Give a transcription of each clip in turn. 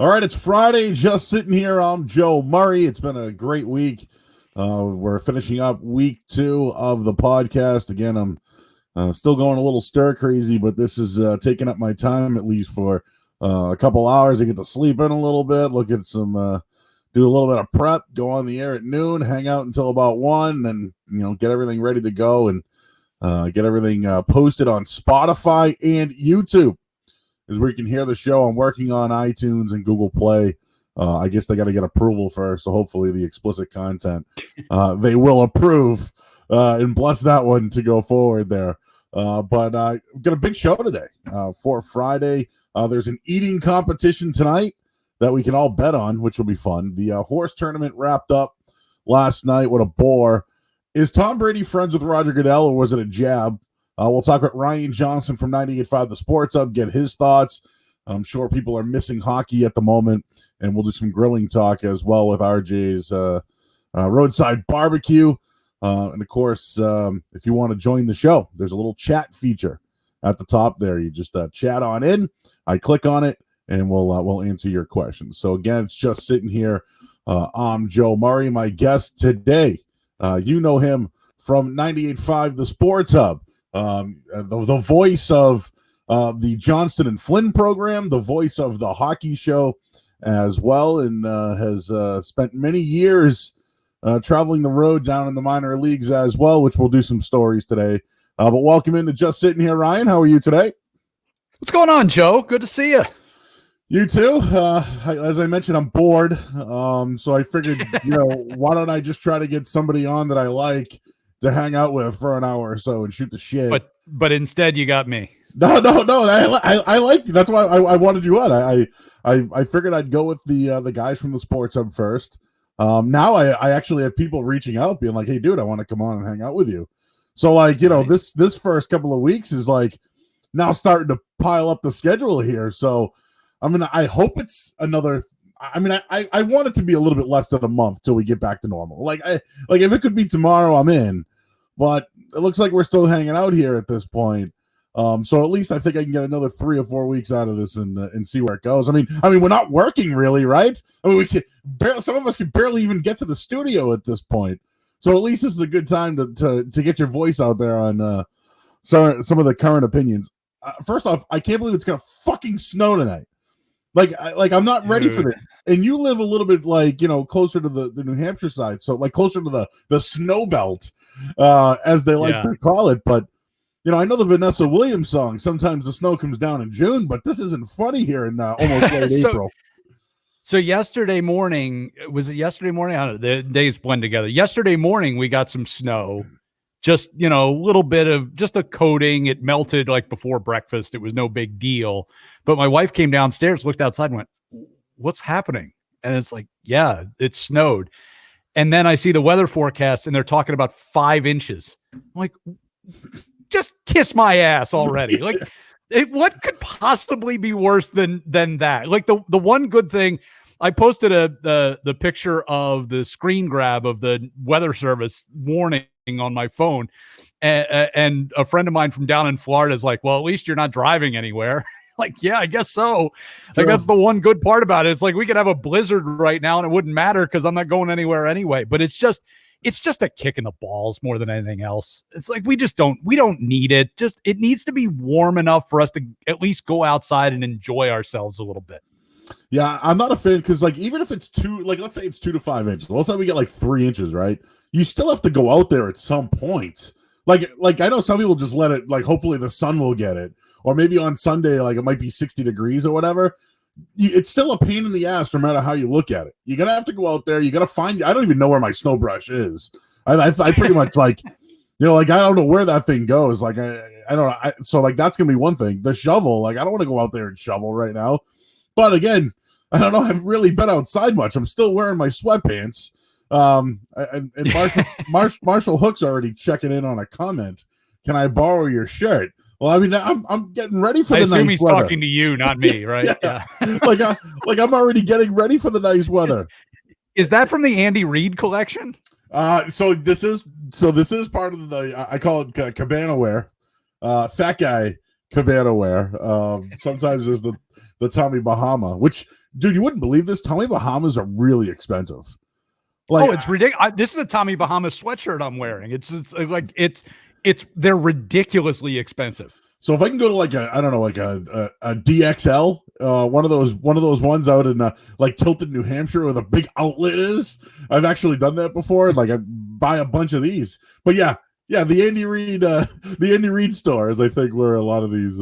All right, it's Friday. Just sitting here. I'm Joe Murray. It's been a great week. We're finishing up week 2 of the podcast. Again, I'm still going a little stir crazy, but this is taking up my time at least for a couple hours. I get to sleep in a little bit, look at some, do a little bit of prep, go on the air at noon, hang out until about 1, and get everything ready to go and get everything posted on Spotify and YouTube. Is where you can hear the show. I'm working on iTunes and Google Play. I guess they got to get approval first, so hopefully the explicit content they will approve and bless that one to go forward there. But we've got a big show today for Friday. There's an eating competition tonight that we can all bet on, which will be fun. The horse tournament wrapped up last night. What a bore. Is Tom Brady friends with Roger Goodell, or was it a jab? We'll talk with Ryan Johnston from 98.5 The Sports Hub, get his thoughts. I'm sure people are missing hockey at the moment, and we'll do some grilling talk as well with RJ's Roadside Barbecue. And, of course, if you want to join the show, there's a little chat feature at the top there. You just chat on in. I click on it, and we'll answer your questions. So, again, it's just sitting here. I'm Joe Murray, my guest today. You know him from 98.5 The Sports Hub. The voice of the Johnston and Flynn program, the voice of the hockey show as well, and has spent many years traveling the road down in the minor leagues as well, which we'll do some stories today. But welcome into Just Sitting Here, Ryan. How are you today? What's going on, Joe? Good to see you. You too. As I mentioned, I'm bored. So I figured, why don't I just try to get somebody on that I like to hang out with for an hour or so and shoot the shit. But instead you got me. No. I like you. That's why I wanted you on. I figured I'd go with the guys from the Sports Hub first. Now I actually have people reaching out being like, hey dude, I want to come on and hang out with you. So nice. This first couple of weeks is like now starting to pile up the schedule here. So I hope it's another. I want it to be a little bit less than a month till we get back to normal. Like if it could be tomorrow, I'm in. But it looks like we're still hanging out here at this point. So at least I think I can get another 3 or 4 weeks out of this and see where it goes. I mean, we're not working really, right? I mean, we can some of us can barely even get to the studio at this point. So at least this is a good time to get your voice out there on some of the current opinions. First off, I can't believe it's gonna fucking snow tonight. Like I'm not ready for this. And you live a little bit closer to the New Hampshire side, so closer to the snow belt, as they like to call it. But I know the Vanessa Williams song. Sometimes the snow comes down in June, but this isn't funny here in almost late April. So yesterday morning, was it yesterday morning? I don't know, the days blend together. Yesterday morning we got some snow. Just, a little bit of just a coating. It melted before breakfast. It was no big deal. But my wife came downstairs, looked outside and went, what's happening? And it's yeah, it snowed. And then I see the weather forecast and they're talking about 5 inches. I'm like, just kiss my ass already. What could possibly be worse than that? The one good thing, I posted the picture of the screen grab of the weather service warning on my phone, and a friend of mine from down in Florida is like, well, at least you're not driving anywhere. Yeah, I guess so. True. That's the one good part about it. It's we could have a blizzard right now and it wouldn't matter because I'm not going anywhere anyway. But it's just a kick in the balls more than anything else. It's we don't need it. Just it needs to be warm enough for us to at least go outside and enjoy ourselves a little bit. Yeah, I'm not a fan because even if it's let's say it's 2 to 5 inches. Let's say we get 3 inches, right? You still have to go out there at some point. I know some people just let it, hopefully the sun will get it. Or maybe on Sunday, it might be 60 degrees or whatever. It's still a pain in the ass no matter how you look at it. You're going to have to go out there. You got to find, I don't even know where my snow brush is. I pretty much I don't know where that thing goes. I don't know. So that's going to be one thing. The shovel, I don't want to go out there and shovel right now. But again, I don't know. I haven't really been outside much. I'm still wearing my sweatpants. And Marshall Hook's already checking in on a comment. Can I borrow your shirt? Well, I'm getting ready for the nice weather. I assume he's talking to you, not me, right? Yeah. I'm already getting ready for the nice weather. Is that from the Andy Reid collection? So this is part of the I call it cabana wear, fat guy cabana wear. Sometimes as the the Tommy Bahama, which, dude, you wouldn't believe this. Tommy Bahamas are really expensive. Like, it's ridiculous. This is a Tommy Bahama sweatshirt I'm wearing. It's they're ridiculously expensive. So if I can go to like a DXL, one of those ones out in like Tilton, New Hampshire, where the big outlet is. I've actually done that before. Like I buy a bunch of these. But yeah, the Andy Reid store is, I think, where a lot of these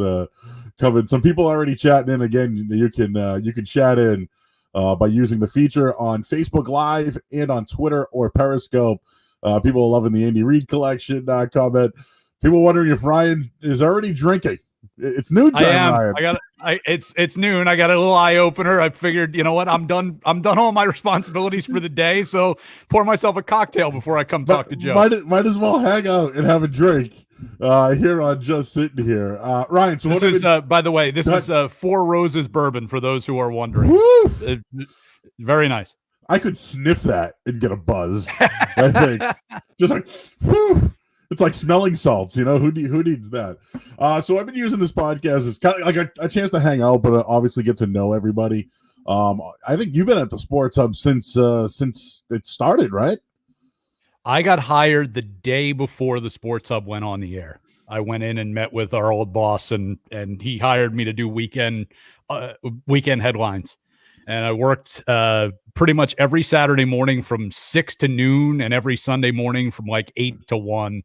come in. Some people already chatting in. Again, you can chat in by using the feature on Facebook Live and on Twitter or Periscope. People are loving the Andy Reid collection comment. People wondering if Ryan is already drinking. It's noon time, Ryan. It's noon. I got a little eye opener. I figured, you know what? I'm done all my responsibilities for the day. So pour myself a cocktail before I come talk to Joe. Might as well hang out and have a drink here on Just Sitting Here. Ryan, so this is by the way, this is Four Roses bourbon for those who are wondering. Very nice. I could sniff that and get a buzz. I think just like whew. It's like smelling salts, you know. Who needs that? So I've been using this podcast as kind of like a chance to hang out, but obviously get to know everybody. I think you've been at the Sports Hub since it started, right? I got hired the day before the Sports Hub went on the air. I went in and met with our old boss, and he hired me to do weekend headlines. And I worked pretty much every Saturday morning from 6 to noon, and every Sunday morning from like 8 to 1.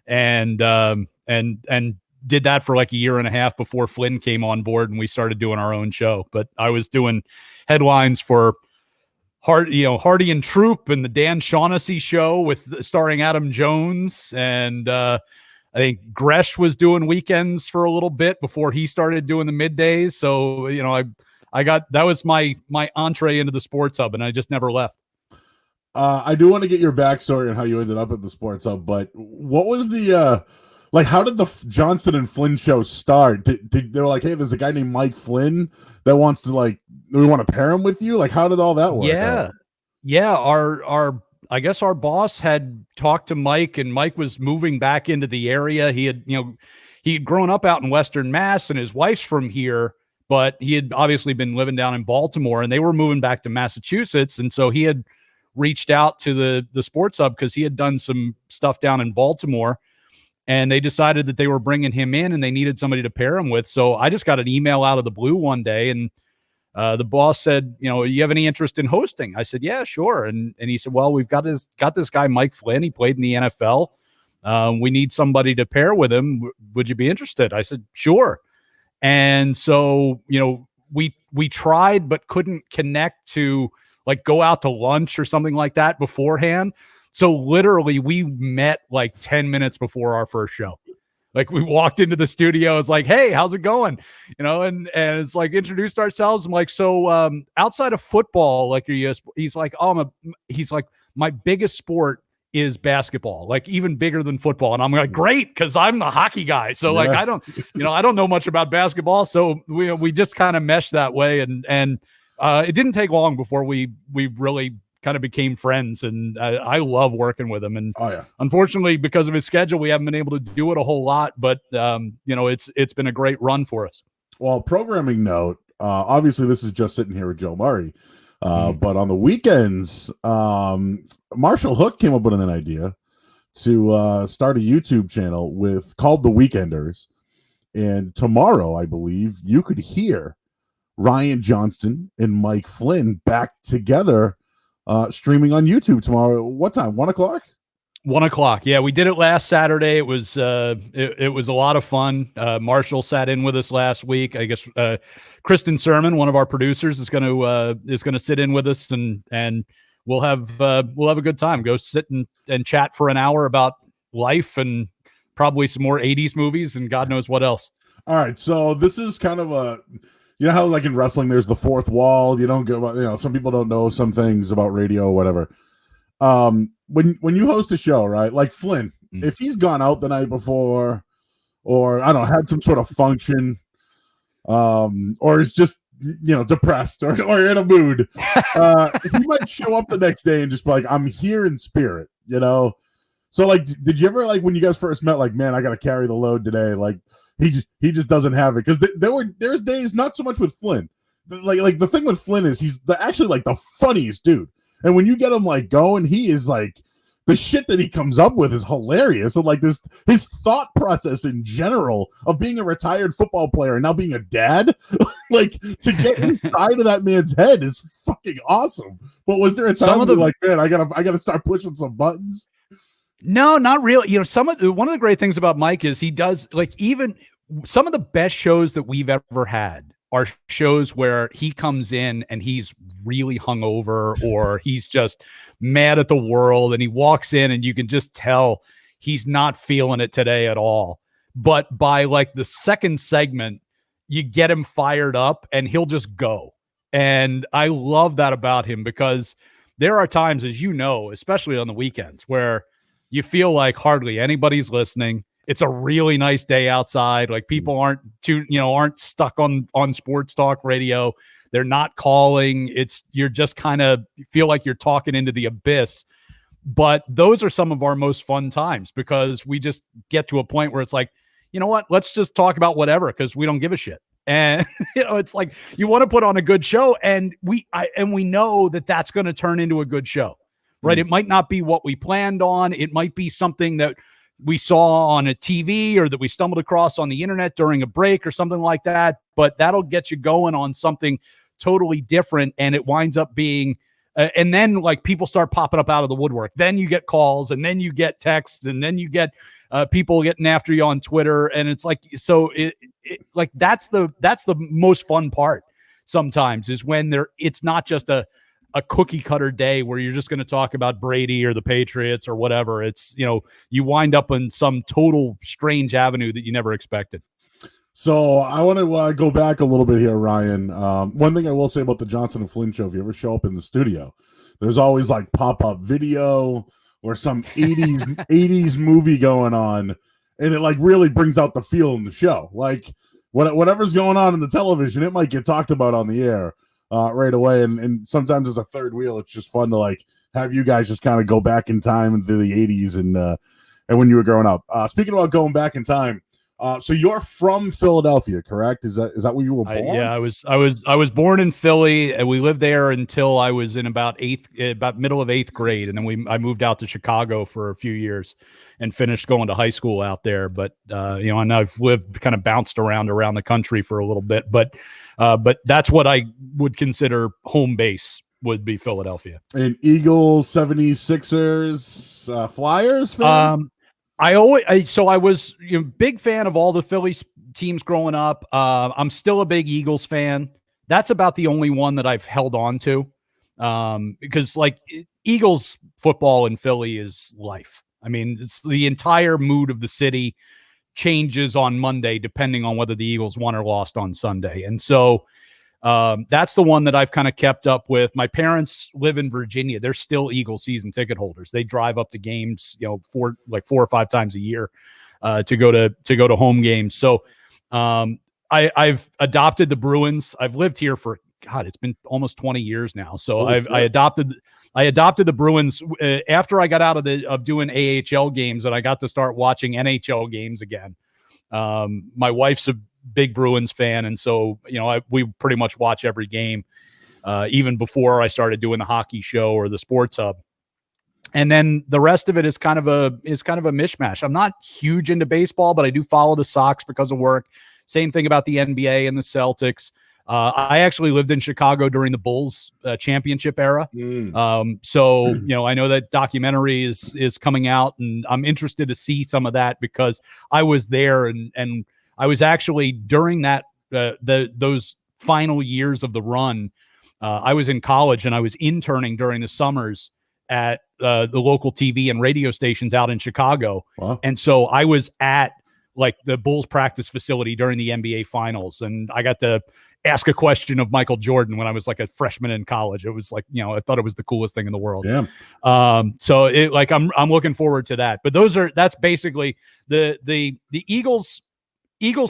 And did that for like a year and a half before Flynn came on board and we started doing our own show. But I was doing headlines for Hardy and Troop and the Dan Shaughnessy show starring Adam Jones. And I think Gresh was doing weekends for a little bit before he started doing the middays. So, that was my entree into the Sports Hub, and I just never left. I do want to get your backstory on how you ended up at the Sports Hub, but what was the how did the Johnston and Flynn show start? They were like, hey, there's a guy named Mike Flynn that wants to we want to pair him with you. Like, how did all that work? Yeah. Our I guess our boss had talked to Mike, and Mike was moving back into the area. He had grown up out in Western Mass, and his wife's from here, but he had obviously been living down in Baltimore, and they were moving back to Massachusetts. And so he had reached out to the Sports Hub because he had done some stuff down in Baltimore, and they decided that they were bringing him in and they needed somebody to pair him with. So I just got an email out of the blue one day, and the boss said, you have any interest in hosting? I said, yeah, sure. And he said, well, we've got this guy, Mike Flynn. He played in the NFL. We need somebody to pair with him. Would you be interested? I said, sure. And so, we tried, but couldn't connect to go out to lunch or something like that beforehand. So literally we met 10 minutes before our first show. We walked into the studio. It's like, hey, how's it going? And it's introduced ourselves. I'm like, so outside of football, he's like, my biggest sport is basketball, even bigger than football. And I'm like, great, because I'm the hockey guy. So I don't know much about basketball. So we just kind of meshed that way. And it didn't take long before we really kind of became friends. And I love working with him. And unfortunately, because of his schedule, we haven't been able to do it a whole lot. But it's been a great run for us. Well, programming note, obviously this is Just Sitting Here with Joe Murray. But on the weekends, Marshall Hook came up with an idea to start a YouTube channel called The Weekenders. And tomorrow, I believe, you could hear Ryan Johnston and Mike Flynn back together streaming on YouTube tomorrow. What time? 1:00? 1:00. Yeah, we did it last Saturday. It was it was a lot of fun. Marshall sat in with us last week. I guess Kristen Sermon, one of our producers, is going to sit in with us, and we'll have a good time. Go sit and chat for an hour about life and probably some more 80s movies and God knows what else. All right, so this is kind of a, how in wrestling there's the fourth wall. You don't go, some people don't know some things about radio or whatever. When you host a show, right, like Flynn, if he's gone out the night before, or I don't know, had some sort of function, or is just depressed or in a mood, he might show up the next day and just be like, I'm here in spirit, So like, did you ever like when you guys first met, like, man, I got to carry the load today? Like he just doesn't have it, because there's days, not so much with Flynn. Like the thing with Flynn is he's actually like the funniest dude, and when you get him like going, he is like, the shit that he comes up with is hilarious. And like his thought process in general of being a retired football player and now being a dad, like to get inside of that man's head is fucking awesome. But was there a time where like, man, I gotta start pushing some buttons? No, not really. You know, one of the great things about Mike is he does, like, even some of the best shows that we've ever had are shows where he comes in and he's really hungover, or he's just mad at the world, and he walks in and you can just tell he's not feeling it today at all. But by like the second segment, you get him fired up and he'll just go. And I love that about him, because there are times, as you know, especially on the weekends, where you feel like hardly anybody's listening. It's a really nice day outside. Like, people aren't stuck on sports talk radio. They're not calling. You're just kind of feel like you're talking into the abyss. But those are some of our most fun times, because we just get to a point where it's like, you know what, let's just talk about whatever, because we don't give a shit. And it's like, you want to put on a good show, and we know that that's going to turn into a good show, right? It might not be what we planned on. It might be something that we saw on a TV or that we stumbled across on the internet during a break or something like that, but that'll get you going on something totally different. And it winds up being, and then like people start popping up out of the woodwork. Then you get calls, and then you get texts, and then you get people getting after you on Twitter. And it's like, so like, that's the most fun part sometimes, is when it's not just a cookie cutter day where you're just going to talk about Brady or the Patriots or whatever. It's, you wind up in some total strange avenue that you never expected. So I want to go back a little bit here, Ryan. One thing I will say about the Johnston and Flynn show, if you ever show up in the studio, there's always like pop-up video or some 80s movie going on, and it like really brings out the feel in the show. Like whatever's going on in the television, it might get talked about on the air right away. And sometimes as a third wheel, it's just fun to like have you guys just kind of go back in time into the 80s and when you were growing up. Speaking about going back in time, so you're from Philadelphia, correct? Is that where you were born? Yeah, I was born in Philly, and we lived there until I was in about middle of 8th grade, and then I moved out to Chicago for a few years and finished going to high school out there. But and I've kind of bounced around the country for a little bit, but that's what I would consider home base, would be Philadelphia. And Eagles, 76ers, Flyers fans? I was big fan of all the Philly teams growing up. I'm still a big Eagles fan. That's about the only one that I've held on to, because like Eagles football in Philly is life. I mean, it's the entire mood of the city changes on Monday depending on whether the Eagles won or lost on Sunday. And so that's the one that I've kind of kept up with. My parents live in Virginia. They're still Eagles season ticket holders. They drive up to games, 4 or 5 times a year to go to home games. So I've adopted the Bruins. I've lived here for, God, it's been almost 20 years now. So I adopted the Bruins after I got out of doing AHL games, and I got to start watching NHL games again. My wife's a big Bruins fan, and so we pretty much watch every game, even before I started doing the hockey show or the Sports Hub. And then the rest of it is kind of a mishmash. I'm not huge into baseball, but I do follow the Sox because of work. Same thing about the NBA and the Celtics. I actually lived in Chicago during the Bulls championship era. So I know that documentary is coming out, and I'm interested to see some of that, because I was there, and I was actually during that those final years of the run. I was in college, and I was interning during the summers at the local TV and radio stations out in Chicago. Wow. And so I was at like the Bulls practice facility during the NBA finals, and I got to ask a question of Michael Jordan when I was like a freshman in college. It was like, I thought it was the coolest thing in the world. Yeah. So I'm looking forward to that. But that's basically the Eagles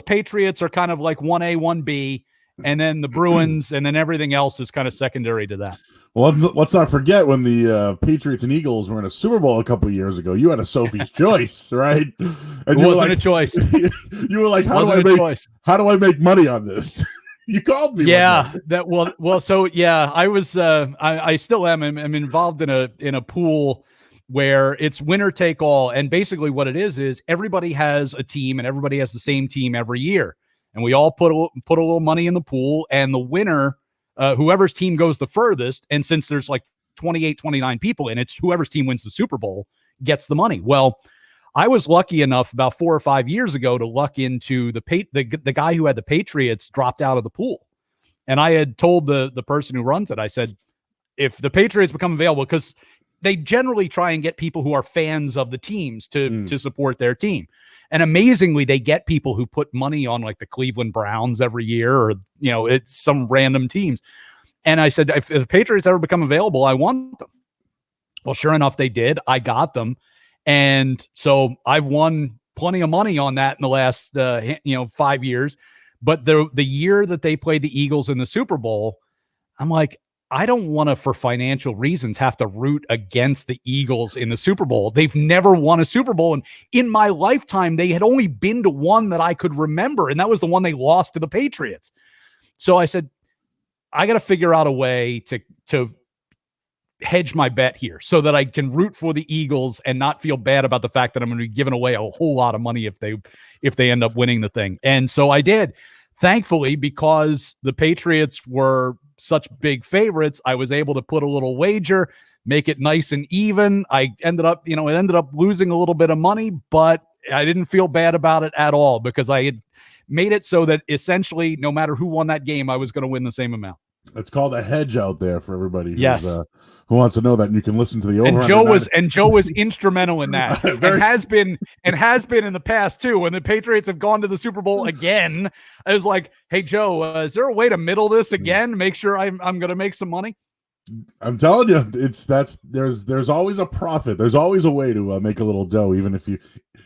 Patriots are kind of like 1A, 1B, and then the Bruins, and then everything else is kind of secondary to that. Well, let's not forget when the Patriots and Eagles were in a Super Bowl a couple of years ago. You had a Sophie's Choice, right? And it wasn't a choice. You were like, how do I make money on this? You called me. Yeah, So I was. I still am. I'm involved in a pool where it's winner take all, and basically what it is everybody has a team, and everybody has the same team every year, and we all put a little money in the pool, and the winner. Whoever's team goes the furthest, and since there's like 28, 29 people in it, it's whoever's team wins the Super Bowl gets the money. Well, I was lucky enough about 4 or 5 years ago to luck into the guy who had the Patriots dropped out of the pool. And I had told the person who runs it, I said, if the Patriots become available, because they generally try and get people who are fans of the teams to support their team. And amazingly, they get people who put money on like the Cleveland Browns every year, or, it's some random teams. And I said, if the Patriots ever become available, I want them. Well, sure enough, they did. I got them. And so I've won plenty of money on that in the last, 5 years. But the year that they played the Eagles in the Super Bowl, I'm like, I don't want to, for financial reasons, have to root against the Eagles in the Super Bowl. They've never won a Super Bowl. And in my lifetime, they had only been to one that I could remember. And that was the one they lost to the Patriots. So I said, I got to figure out a way to hedge my bet here so that I can root for the Eagles and not feel bad about the fact that I'm going to be giving away a whole lot of money if they end up winning the thing. And so I did. Thankfully, because the Patriots were such big favorites, I was able to put a little wager, make it nice and even. I ended up losing a little bit of money, but I didn't feel bad about it at all because I had made it so that essentially no matter who won that game, I was going to win the same amount. It's called a hedge out there for everybody who wants to know that. And you can listen to the over. And Joe was instrumental in that, and has been in the past too. When the Patriots have gone to the Super Bowl again, I was like, "Hey Joe, is there a way to middle this again? Make sure I'm going to make some money." I'm telling you, there's always a profit. There's always a way to make a little dough, even if you.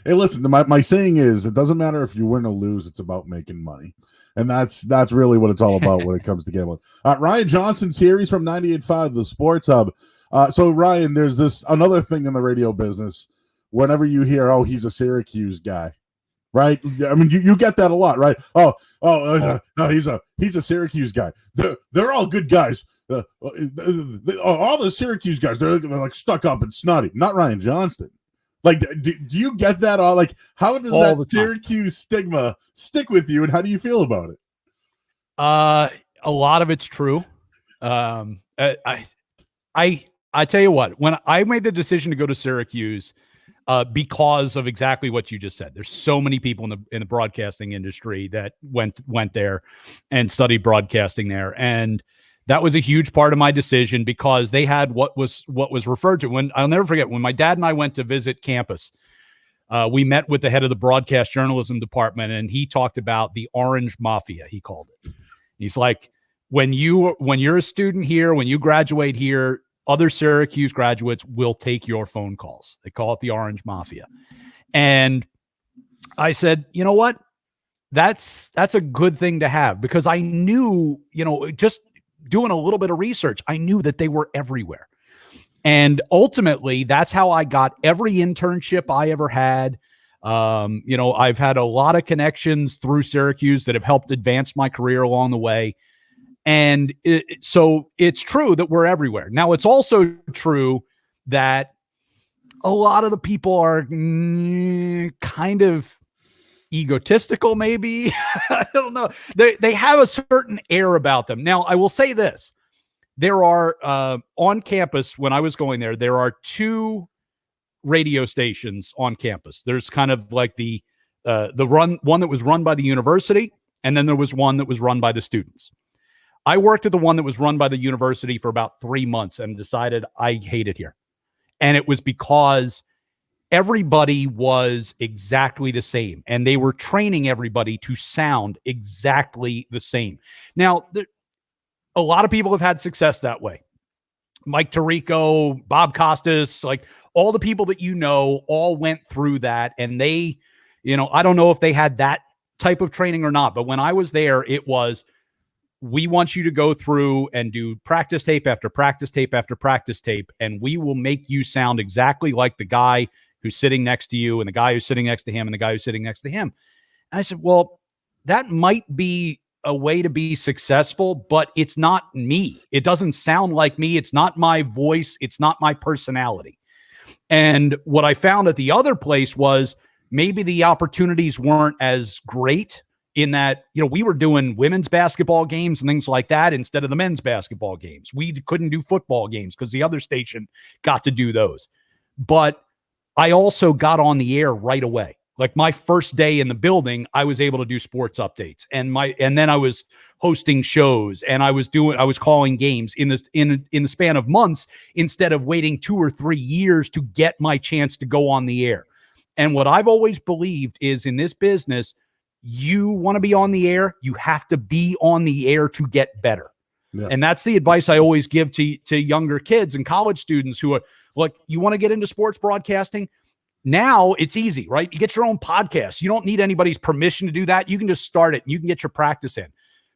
Hey, listen, my saying is, it doesn't matter if you win or lose. It's about making money. And that's really what it's all about when it comes to gambling. Ryan Johnston's here. He's from 98.5, the Sports Hub. So, Ryan, there's another thing in the radio business. Whenever you hear, oh, he's a Syracuse guy, right? I mean, you get that a lot, right? No, he's a Syracuse guy. They're all good guys. All the Syracuse guys, they're like stuck up and snotty. Not Ryan Johnston. Like, do you get that? Like, how does that Syracuse stigma stick with you, and how do you feel about it? A lot of it's true. I tell you what, when I made the decision to go to Syracuse, because of exactly what you just said, there's so many people in the broadcasting industry that went there and studied broadcasting there, and that was a huge part of my decision because they had what was referred to when I'll never forget when my dad and I went to visit campus. We met with the head of the broadcast journalism department, and he talked about the Orange Mafia. He called it. He's like, when you're a student here, when you graduate here, other Syracuse graduates will take your phone calls. They call it the Orange Mafia. And I said, you know what? That's a good thing to have because I knew, just doing a little bit of research, I knew that they were everywhere. And ultimately, that's how I got every internship I ever had. I've had a lot of connections through Syracuse that have helped advance my career along the way. And so it's true that we're everywhere. Now, it's also true that a lot of the people are kind of egotistical, maybe. I don't know. They have a certain air about them. Now, I will say this. There are, on campus, when I was going there are two radio stations on campus. There's kind of like the one that was run by the university, and then there was one that was run by the students. I worked at the one that was run by the university for about 3 months and decided I hate it here. And it was because everybody was exactly the same, and they were training everybody to sound exactly the same. Now, a lot of people have had success that way. Mike Tirico, Bob Costas, like all the people that all went through that, and they, I don't know if they had that type of training or not, but when I was there, it was we want you to go through and do practice tape after practice tape after practice tape, and we will make you sound exactly like the guy who's sitting next to you and the guy who's sitting next to him and the guy who's sitting next to him. And I said, well, that might be a way to be successful, but it's not me. It doesn't sound like me. It's not my voice. It's not my personality. And what I found at the other place was maybe the opportunities weren't as great in that, we were doing women's basketball games and things like that instead of the men's basketball games. We couldn't do football games because the other station got to do those. But I also got on the air right away. Like my first day in the building, I was able to do sports updates, and then I was hosting shows, and I was calling games in the span of months instead of waiting 2 or 3 years to get my chance to go on the air. And what I've always believed is in this business, you want to be on the air, you have to be on the air to get better. Yeah. And that's the advice I always give to younger kids and college students who are like, you want to get into sports broadcasting? Now it's easy, right? You get your own podcast. You don't need anybody's permission to do that. You can just start it and you can get your practice in.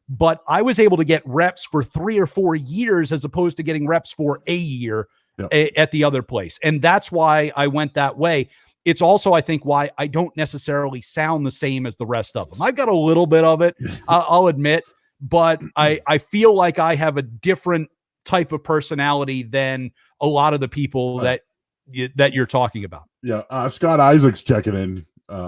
But I was able to get reps for 3 or 4 years as opposed to getting reps for a year at the other place. And that's why I went that way. It's also, I think, why I don't necessarily sound the same as the rest of them. I've got a little bit of it, I'll admit, but I feel like I have a different type of personality than a lot of the people that you're talking about. Yeah. Scott Isaac's checking in,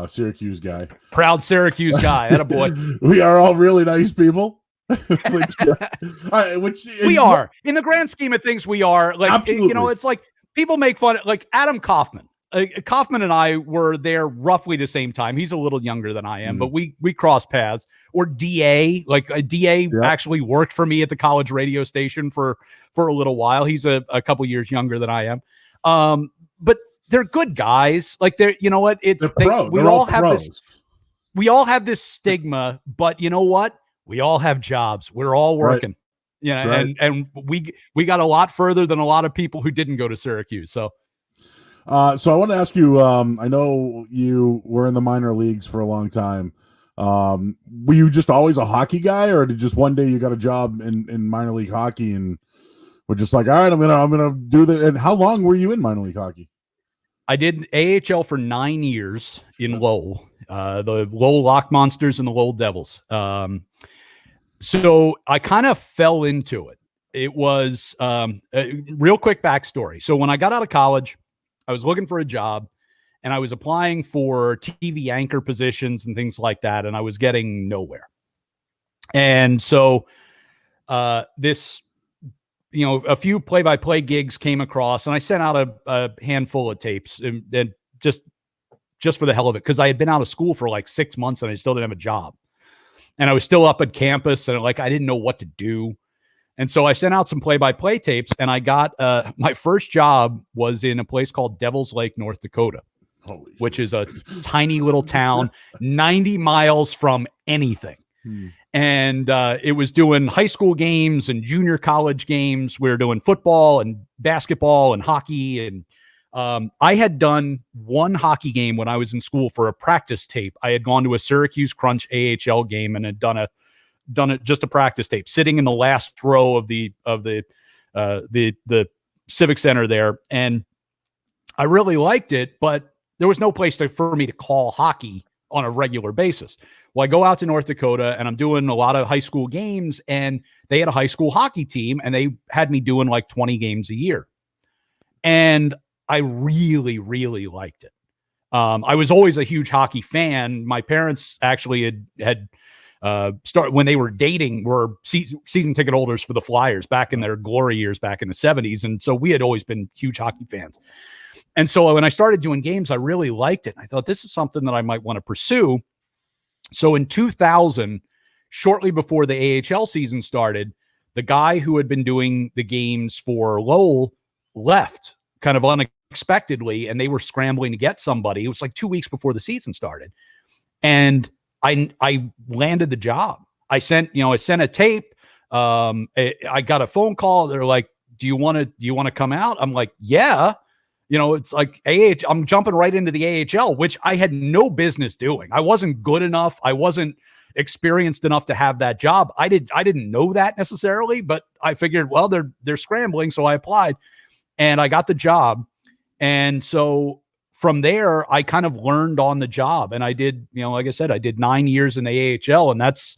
Syracuse guy. Proud Syracuse guy. Attaboy. We are all really nice people. which we are. In the grand scheme of things, we are. Like, absolutely. It's like people make fun of, like Adam Kaufman. Kaufman and I were there roughly the same time. He's a little younger than I am, but we cross paths. Or DA, like a DA actually worked for me at the college radio station for a little while. He's a couple years younger than I am. But they're good guys. Like they're, you know what? We all have this stigma, but you know what? We all have jobs. We're all working. Right. Right. And we got a lot further than a lot of people who didn't go to Syracuse. So I want to ask you, I know you were in the minor leagues for a long time. Were you just always a hockey guy, or did just one day you got a job in minor league hockey and were just like, all right, I'm gonna do that? And how long were you in minor league hockey? I did AHL for 9 years in Lowell, the Lowell Lock Monsters and the Lowell Devils. So I kind of fell into it. It was a real quick backstory. So when I got out of college, I was looking for a job and I was applying for TV anchor positions and things like that. And I was getting nowhere. And so this, a few play-by-play gigs came across, and I sent out a handful of tapes and just for the hell of it, because I had been out of school for like 6 months and I still didn't have a job. And I was still up at campus and I didn't know what to do. And so I sent out some play-by-play tapes, and I got my first job was in a place called Devil's Lake, North Dakota, which is a tiny little town 90 miles from anything. And it was doing high school games and junior college games. We were doing football and basketball and hockey. And I had done one hockey game when I was in school for a practice tape. I had gone to a Syracuse Crunch AHL game and had done it just a practice tape, sitting in the last row of the Civic Center there. And I really liked it, but there was no place for me to call hockey on a regular basis. Well, I go out to North Dakota and I'm doing a lot of high school games, and they had a high school hockey team and they had me doing like 20 games a year. And I really, really liked it. I was always a huge hockey fan. My parents actually had started when they were dating, were season ticket holders for the Flyers back in their glory years back in the 70s. And so we had always been huge hockey fans. And so when I started doing games, I really liked it. I thought this is something that I might want to pursue. So in 2000, shortly before the AHL season started, the guy who had been doing the games for Lowell left kind of unexpectedly, and they were scrambling to get somebody. It was like 2 weeks before the season started. And I landed the job. I sent a tape. I got a phone call. They're like, do you want to come out? I'm like, yeah. It's like I'm jumping right into the AHL, which I had no business doing. I wasn't good enough. I wasn't, experienced enough to have that job. I didn't know that necessarily, but I figured, well, they're scrambling. So I applied and I got the job. And so from there, I kind of learned on the job, and I did, like I said, I did 9 years in the AHL, and that's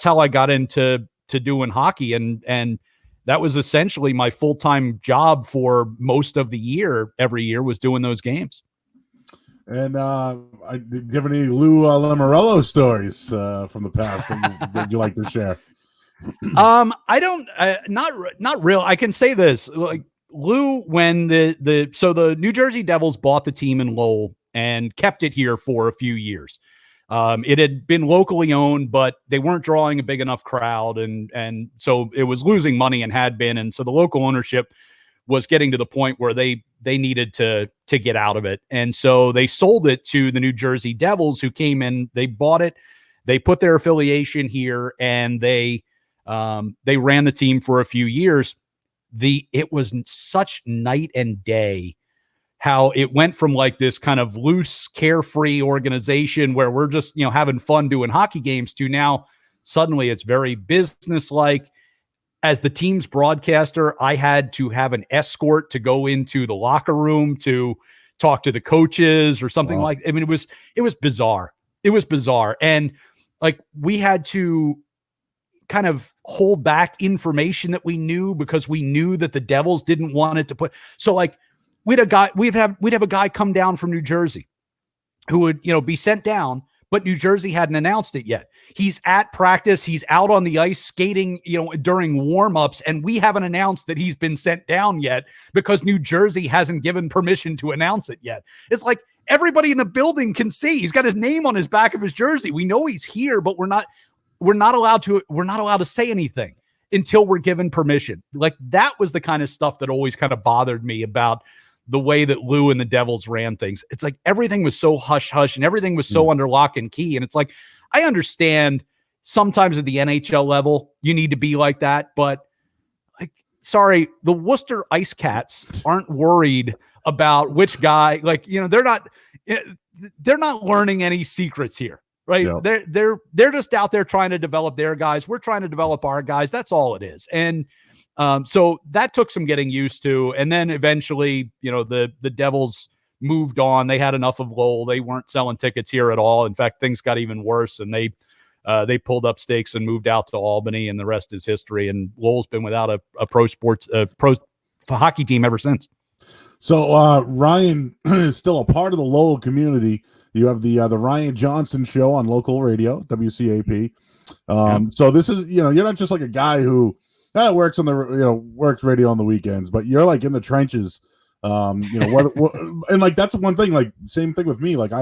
how I got into doing hockey. And that was essentially my full-time job for most of the year. Every year was doing those games. And do you have any Lou Lamoriello stories from the past that you like to share? I don't, not real. I can say this, like Lou, when the New Jersey Devils bought the team in Lowell and kept it here for a few years. It had been locally owned, but they weren't drawing a big enough crowd. And so it was losing money and had been. And so the local ownership was getting to the point where they needed to get out of it. And so they sold it to the New Jersey Devils, who came in, they bought it, they put their affiliation here, and they ran the team for a few years. It was such night and day how it went from like this kind of loose, carefree organization where we're just, having fun doing hockey games to now suddenly it's very businesslike. As the team's broadcaster, I had to have an escort to go into the locker room to talk to the coaches or something. Wow. It was bizarre. It was bizarre. And like, we had to kind of hold back information that we knew because we knew that the Devils didn't want it to put. So like, we'd have a guy come down from New Jersey who would, be sent down, but New Jersey hadn't announced it yet. He's at practice. He's out on the ice skating, during warmups, and we haven't announced that he's been sent down yet because New Jersey hasn't given permission to announce it yet. It's like everybody in the building can see he's got his name on his back of his jersey. We know he's here, but we're not allowed to say anything until we're given permission. Like, that was the kind of stuff that always kind of bothered me about the way that Lou and the Devils ran things. It's like everything was so hush hush and everything was so under lock and key. And it's like, I understand sometimes at the NHL level, you need to be like that, but like, sorry, the Worcester Ice Cats aren't worried about which guy, they're not learning any secrets here. Right. Yep. They're just out there trying to develop their guys. We're trying to develop our guys. That's all it is. And so that took some getting used to. And then eventually, the Devils moved on. They had enough of Lowell. They weren't selling tickets here at all. In fact, things got even worse, and they pulled up stakes and moved out to Albany, and the rest is history. And Lowell's been without a pro hockey team ever since. So Ryan is still a part of the Lowell community. You have the Ryan Johnston show on local radio, WCAP. So this is, you're not just like a guy who works on works radio on the weekends, but you're like in the trenches. And like, that's one thing, like same thing with me. Like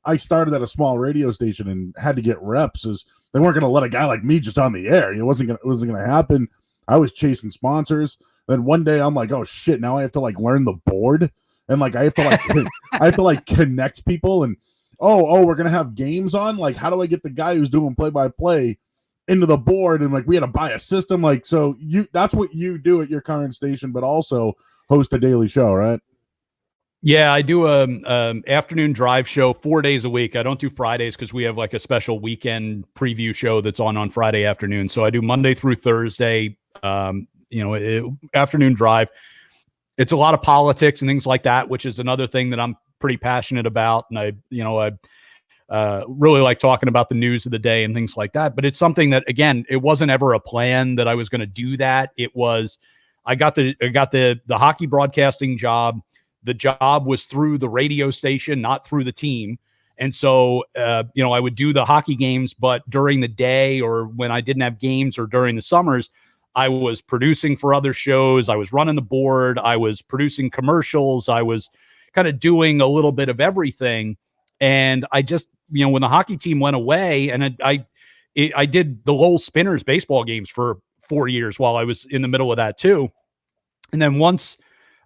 I started at a small radio station and had to get reps. Is they weren't going to let a guy like me just on the air. It wasn't going to happen. I was chasing sponsors. Then one day I'm like, oh shit, now I have to like learn the board. And like, I have to like connect people, and we're going to have games on. Like, how do I get the guy who's doing play-by-play into the board? And like, we had to buy a system. Like, so that's what you do at your current station, but also host a daily show, right? Yeah, I do a afternoon drive show 4 days a week. I don't do Fridays because we have like a special weekend preview show that's on Friday afternoon. So I do Monday through Thursday, afternoon drive. It's a lot of politics and things like that, which is another thing that I'm pretty passionate about. And I really like talking about the news of the day and things like that. But it's something that, again, it wasn't ever a plan that I was going to do that. It was, I got the hockey broadcasting job. The job was through the radio station, not through the team. And so, I would do the hockey games, but during the day or when I didn't have games or during the summers, I was producing for other shows. I was running the board. I was producing commercials. I was kind of doing a little bit of everything. And I just, when the hockey team went away, and I did the Lowell Spinners baseball games for 4 years while I was in the middle of that too. And then once,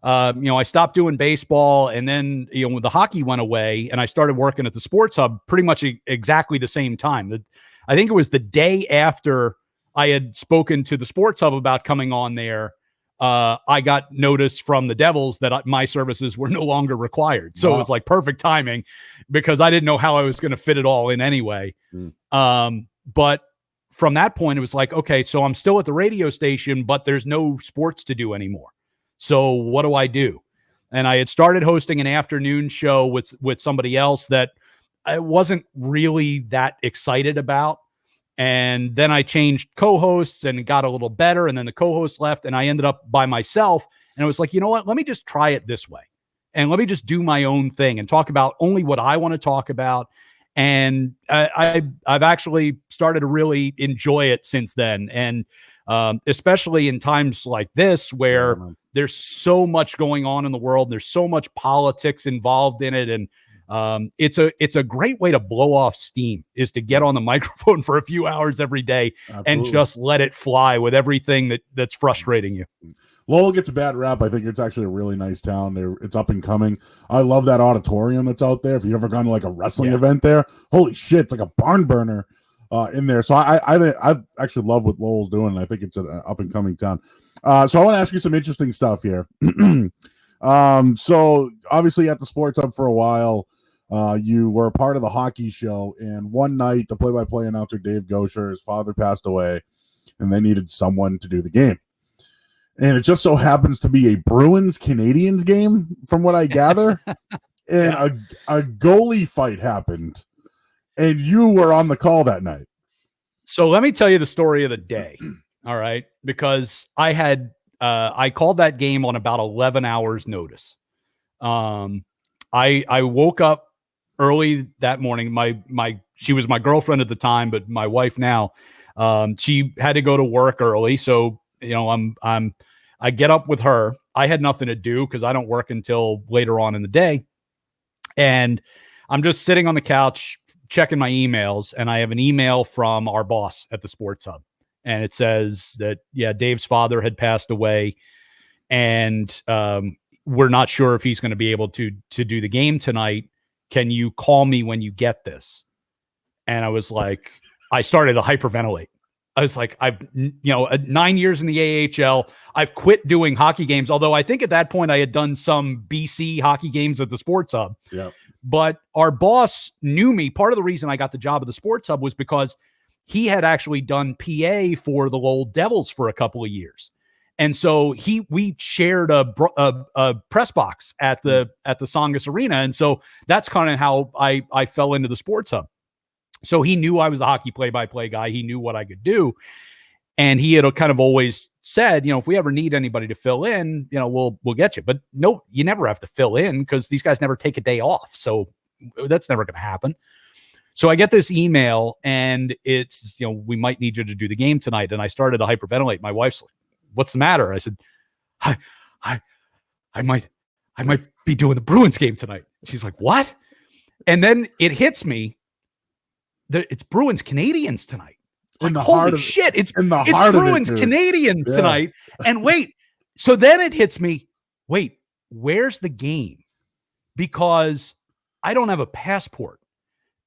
I stopped doing baseball, and then, when the hockey went away and I started working at the Sports Hub pretty much exactly the same time. I think it was the day after I had spoken to the Sports Hub about coming on there. I got notice from the Devils that my services were no longer required. So It was like perfect timing because I didn't know how I was going to fit it all in anyway. But from that point, it was like, okay, so I'm still at the radio station, but there's no sports to do anymore. So what do I do? And I had started hosting an afternoon show with somebody else that I wasn't really that excited about. And then I changed co-hosts and got a little better. And then the co-host left and I ended up by myself. And I was like, you know what? Let me just try it this way. And let me just do my own thing and talk about only what I want to talk about. And I've actually started to really enjoy it since then. And especially in times like this, where there's so much going on in the world, there's so much politics involved in it. And it's a great way to blow off steam, is to get on the microphone for a few hours every day. Absolutely. And just let it fly with everything that's frustrating you. Lowell gets a bad rap. I think it's actually a really nice town. It's up and coming. I love that auditorium that's out there. If you've ever gone to like a wrestling event there, holy shit, it's like a barn burner in there. So I actually love what Lowell's doing. I think it's an up and coming town. So I want to ask you some interesting stuff here. So obviously at the Sports Hub for a while, you were a part of the hockey show, and one night the play-by-play announcer Dave Gosher, his father passed away, and they needed someone to do the game. And it just so happens to be a Bruins-Canadiens game, from what I gather. And a goalie fight happened, and you were on the call that night. So let me tell you the story of the day, all right? Because I called that game on about 11 hours notice. I woke up early that morning. She was my girlfriend at the time, but my wife now. She had to go to work early, so I get up with her. I had nothing to do because I don't work until later on in the day. And I'm just sitting on the couch checking my emails, and I have an email from our boss at the Sports Hub. And it says that, Dave's father had passed away, and we're not sure if he's going to be able to do the game tonight. Can you call me when you get this? And I was like, I started to hyperventilate. I was like, 9 years in the AHL. I've quit doing hockey games, although I think at that point I had done some BC hockey games at the Sports Hub. Yeah. But our boss knew me. Part of the reason I got the job at the Sports Hub was because he had actually done PA for the Lowell Devils for a couple of years. And so we shared a press box at the Songus Arena. And so that's kind of how I fell into the Sports Hub. So he knew I was the hockey play-by-play guy. He knew what I could do. And he had kind of always said, if we ever need anybody to fill in, we'll get you. But no, you never have to fill in because these guys never take a day off. So that's never going to happen. So I get this email and it's, we might need you to do the game tonight. And I started to hyperventilate. My wife's like, what's the matter? I said, I might be doing the Bruins game tonight. She's like, what? And then it hits me. It's Bruins Canadiens tonight. Like, holy shit. It's Bruins Canadiens tonight. And wait, so then it hits me. Wait, where's the game? Because I don't have a passport.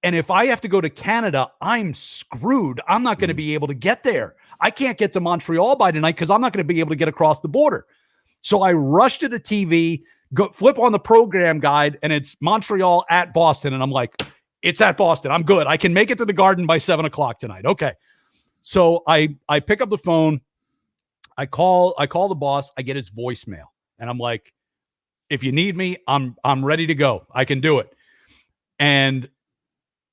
And if I have to go to Canada, I'm screwed. I'm not going to be able to get there. I can't get to Montreal by tonight because I'm not going to be able to get across the border. So I rush to the TV, flip on the program guide, and it's Montreal at Boston. And I'm like, it's at Boston. I'm good. I can make it to the Garden by 7:00 tonight. Okay. So I pick up the phone. I call the boss. I get his voicemail, and I'm like, if you need me, I'm ready to go. I can do it. And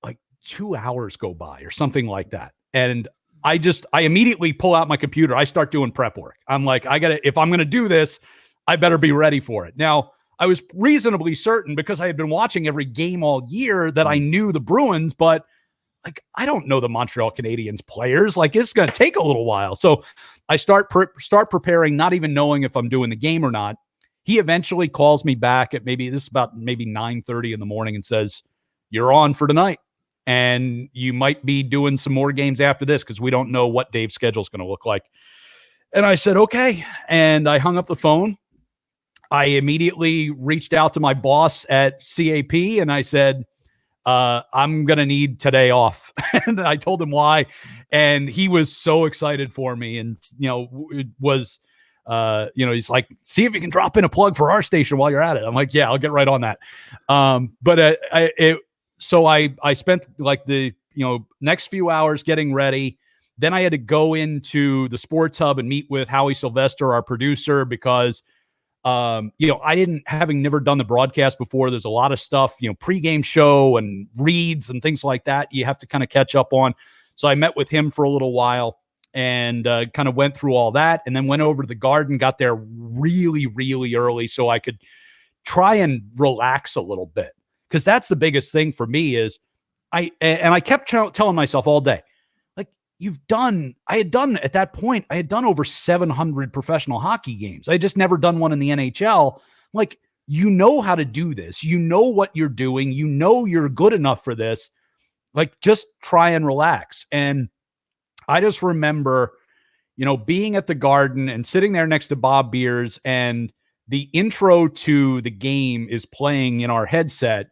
like 2 hours go by or something like that. And I immediately pull out my computer. I start doing prep work. I'm like, if I'm going to do this, I better be ready for it. Now, I was reasonably certain because I had been watching every game all year that I knew the Bruins, but like, I don't know the Montreal Canadiens players. Like, it's going to take a little while. So I start preparing, not even knowing if I'm doing the game or not. He eventually calls me back at maybe 9:30 in the morning and says, you're on for tonight. And you might be doing some more games after this because we don't know what Dave's schedule is going to look like. And I said, okay. And I hung up the phone. I immediately reached out to my boss at CAP and I said, I'm going to need today off. And I told him why. And he was so excited for me. And, it was, he's like, see if you can drop in a plug for our station while you're at it. I'm like, yeah, I'll get right on that. So I spent like the next few hours getting ready. Then I had to go into the sports hub and meet with Howie Sylvester, our producer, because having never done the broadcast before, there's a lot of stuff, pregame show and reads and things like that you have to kind of catch up on. So I met with him for a little while and kind of went through all that, and then went over to the Garden, got there really, really early so I could try and relax a little bit. Because that's the biggest thing for me is I kept telling myself all day, like, I had done over 700 professional hockey games. I had just never done one in the NHL. Like, how to do this. You know what you're doing. You're good enough for this. Like, just try and relax. And I just remember, being at the Garden and sitting there next to Bob Beers, and the intro to the game is playing in our headset,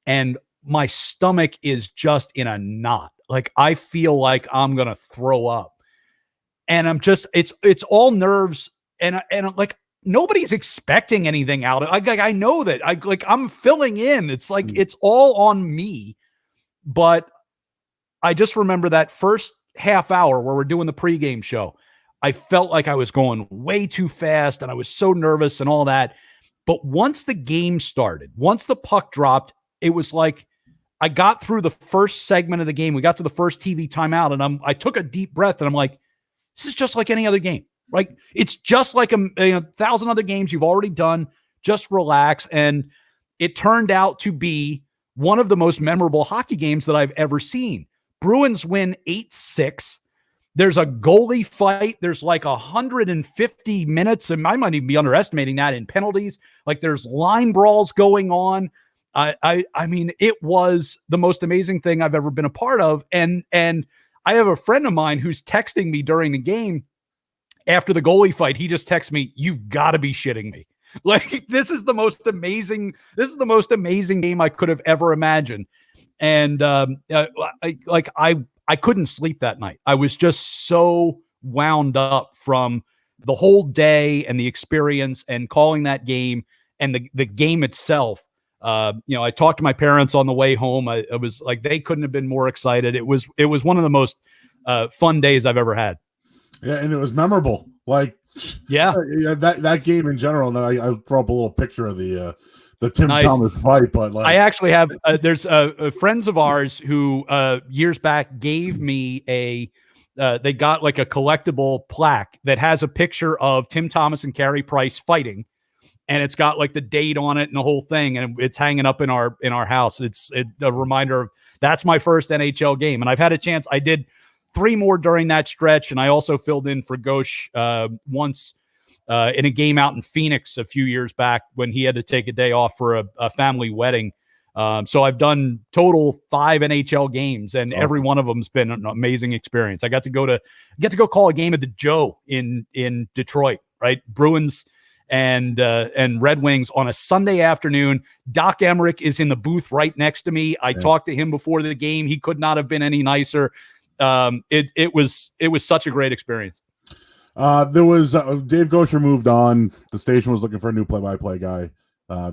and my stomach is just in a knot. Like, I feel like I'm going to throw up, and I'm just, it's all nerves. And like, nobody's expecting anything out of it. I know that I'm filling in. It's like, it's all on me. But I just remember that first half hour where we're doing the pregame show, I felt like I was going way too fast and I was so nervous and all that. But once the game started, once the puck dropped, it was like I got through the first segment of the game. We got to the first TV timeout, and I took a deep breath, and I'm like, this is just like any other game, right? It's just like a 1,000 other games you've already done. Just relax. And it turned out to be one of the most memorable hockey games that I've ever seen. Bruins win 8-6. There's a goalie fight. There's like 150 minutes, and I might even be underestimating that, in penalties. Like, there's line brawls going on. I mean, it was the most amazing thing I've ever been a part of. And I have a friend of mine who's texting me during the game after the goalie fight. He just texts me, "You've got to be shitting me." Like, this is the most amazing game I could have ever imagined. And I couldn't sleep that night. I was just so wound up from the whole day and the experience and calling that game and the game itself. I talked to my parents on the way home. I was like, they couldn't have been more excited. It was one of the most fun days I've ever had. Yeah, and it was memorable. Like, yeah, that game in general. Now I'll throw up a little picture of the Tim Thomas fight, but like, I actually have. There's friends of ours who years back gave me they got like a collectible plaque that has a picture of Tim Thomas and Carey Price fighting. And it's got like the date on it and the whole thing, and it's hanging up in our house. It's a reminder of that's my first NHL game, and I've had a chance. I did 3 more during that stretch, and I also filled in for Ghosh once in a game out in Phoenix a few years back when he had to take a day off for a family wedding. So I've done total 5 NHL games, and every one of them's been an amazing experience. I got to go call a game at the Joe in Detroit, right? Bruins and Red Wings on a Sunday afternoon. Doc Emmerich is in the booth right next to me. I talked to him before the game. He could not have been any nicer. It was such a great experience. There was Dave Gosher moved on. The station was looking for a new play-by-play guy.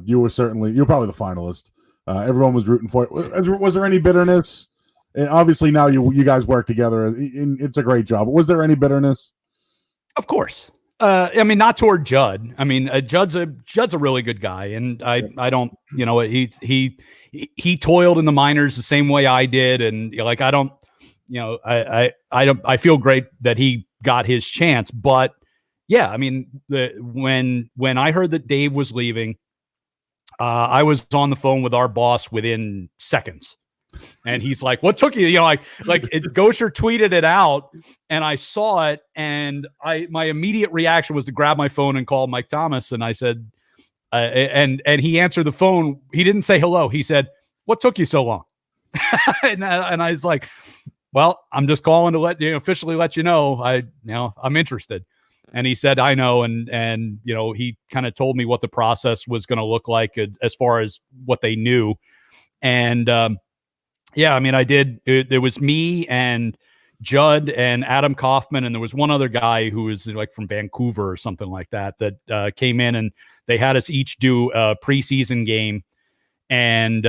You were probably the finalist. Everyone was rooting for it. Was there any bitterness? And obviously now you guys work together. It's a great job. Was there any bitterness? Of course. I mean, not toward Judd. I mean, Judd's a really good guy, and I don't, he toiled in the minors the same way I did, and like I don't, I feel great that he got his chance, but yeah, I mean, when I heard that Dave was leaving, I was on the phone with our boss within seconds. And he's like, "What took you?" Gosher tweeted it out, and I saw it, and my immediate reaction was to grab my phone and call Mike Thomas, and I said, and he answered the phone. He didn't say hello. He said, "What took you so long?" and I was like, "Well, I'm just calling to officially let you know I'm interested." And he said, "I know," and he kind of told me what the process was going to look like as far as what they knew, and yeah, I mean, I did. There was me and Judd and Adam Kaufman, and there was one other guy who was like from Vancouver or something like that came in, and they had us each do a preseason game. And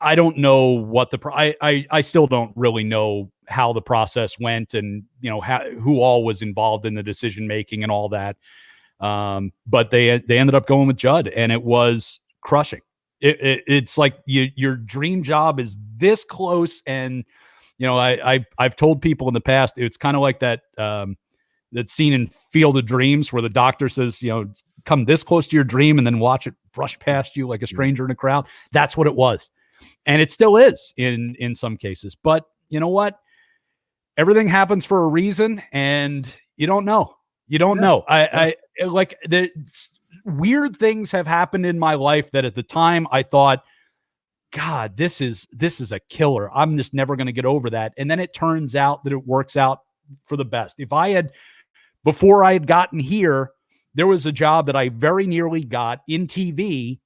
I don't know what I still don't really know how the process went, and who all was involved in the decision making and all that. But they ended up going with Judd, and it was crushing. It's like your dream job is this close, and I've told people in the past, it's kind of like that scene in Field of Dreams where the doctor says, come this close to your dream and then watch it brush past you like a stranger in a crowd. That's what it was. And it still is in some cases. But you know what? Everything happens for a reason, and you don't know. You don't know. I like the weird things have happened in my life that at the time I thought, God, this is a killer. I'm just never going to get over that. And then it turns out that it works out for the best. Before I had gotten here, there was a job that I very nearly got in TV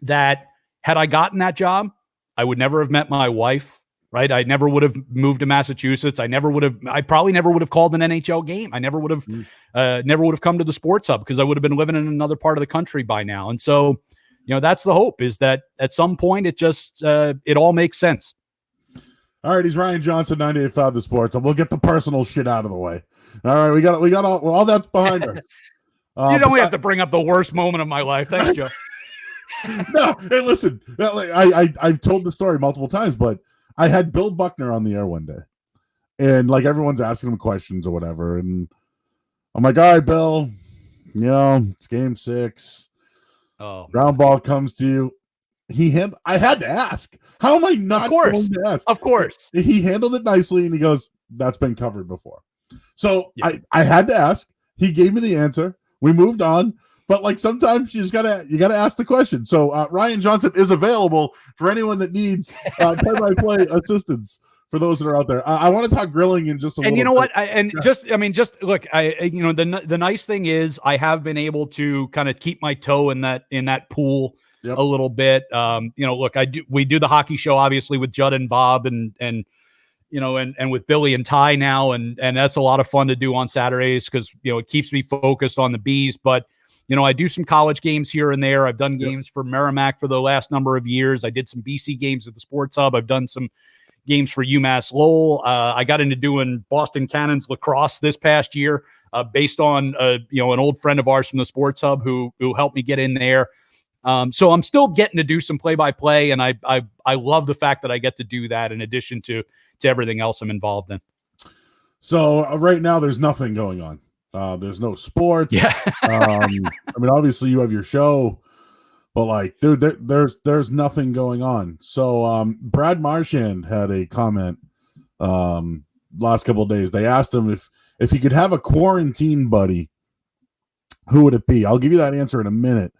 that had I gotten that job, I would never have met my wife, right? I never would have moved to Massachusetts. I probably never would have called an NHL game. I never would have come to the Sports Hub because I would have been living in another part of the country by now. And so, that's the hope, is that at some point it just, it all makes sense. All right. He's Ryan Johnston, 98.5 The Sports, and we'll get the personal shit out of the way. All right. We got all that's behind us. You don't have to bring up the worst moment of my life. Thanks, Joe. No, hey, listen, I've told the story multiple times, but I had Bill Buckner on the air one day, and like everyone's asking him questions or whatever, and I'm like, all right, Bill, it's game 6. Oh, ground ball comes to you. I had to ask. How am I not going to ask? Of course. He handled it nicely, and he goes, that's been covered before. So yeah. I had to ask. He gave me the answer. We moved on. But like sometimes you gotta ask the question. So Ryan Johnston is available for anyone that needs play-by-play assistance. For those that are out there, I want to talk grilling in just a little. And you know what? Just look. The nice thing is I have been able to kind of keep my toe in that pool a little bit. Look, we do the hockey show obviously with Judd and Bob and with Billy and Ty now, and that's a lot of fun to do on Saturdays because it keeps me focused on the bees, but. I do some college games here and there. I've done games for Merrimack for the last number of years. I did some BC games at the Sports Hub. I've done some games for UMass Lowell. I got into doing Boston Cannons lacrosse this past year based on, an old friend of ours from the Sports Hub who helped me get in there. So I'm still getting to do some play-by-play, and I love the fact that I get to do that in addition to everything else I'm involved in. So right now there's nothing going on. There's no sports. Yeah. Obviously you have your show, but like, dude, there's nothing going on. So, Brad Marchand had a comment, last couple of days. They asked him if he could have a quarantine buddy, who would it be? I'll give you that answer in a minute,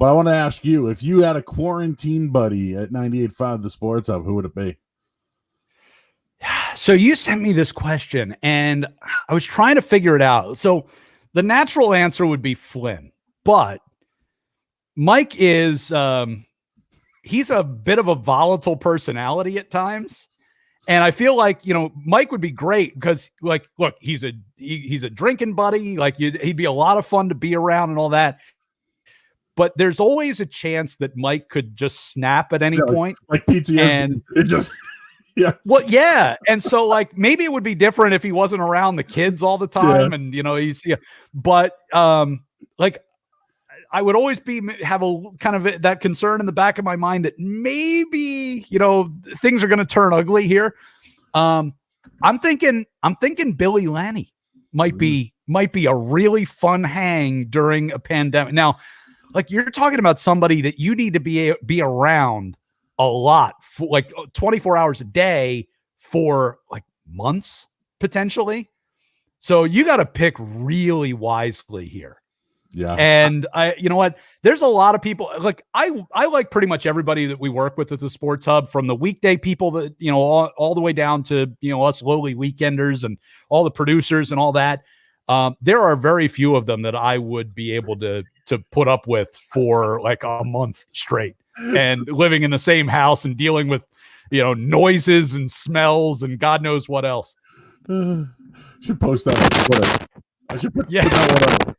but I want to ask you, if you had a quarantine buddy at 98.5 The Sports Hub, who would it be? So you sent me this question and I was trying to figure it out. So the natural answer would be Flynn, but Mike is, he's a bit of a volatile personality at times. And I feel like, Mike would be great because like, look, he's a drinking buddy. Like he'd be a lot of fun to be around and all that. But there's always a chance that Mike could just snap at any point. Like PTSD. And it just... Yes. Well, yeah. And so like, maybe it would be different if he wasn't around the kids all the time and, but like I would always have a kind of that concern in the back of my mind that maybe, things are going to turn ugly here. I'm thinking Billy Lanny might be a really fun hang during a pandemic. Now, like you're talking about somebody that you need to be around a lot, for like 24 hours a day for like months potentially. So you got to pick really wisely here. Yeah. And you know what? There's a lot of people like I like pretty much everybody that we work with at the Sports Hub, from the weekday people that, all the way down to, us lowly weekenders and all the producers and all that. There are very few of them that I would be able to put up with for like a month straight. And living in the same house and dealing with, noises and smells and God knows what else. Should post that on Twitter. I should put that one up.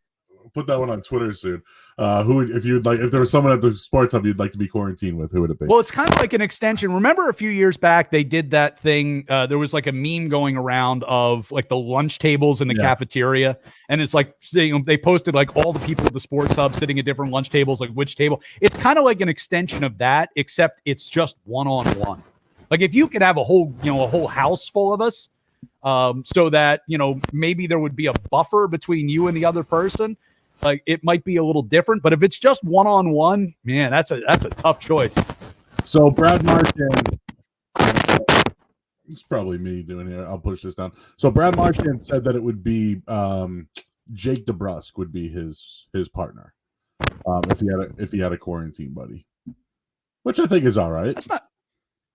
put that one on Twitter soon. Who would, if there was someone at the sports hub you'd like to be quarantined with, who would it be? Well, it's kind of like an extension. Remember a few years back, they did that thing. There was like a meme going around of like the lunch tables in the cafeteria. And it's like, they posted like all the people at the sports hub sitting at different lunch tables, like which table. It's kind of like an extension of that, except it's just one-on-one. Like if you could have a whole house full of us, so that, maybe there would be a buffer between you and the other person. Like it might be a little different, but if it's just one-on-one, man, that's a tough choice. So Brad Marchand, it's probably me doing it. I'll push this down. So Brad Marchand said that it would be Jake DeBrusque would be his partner if he had a quarantine buddy, which I think is all right.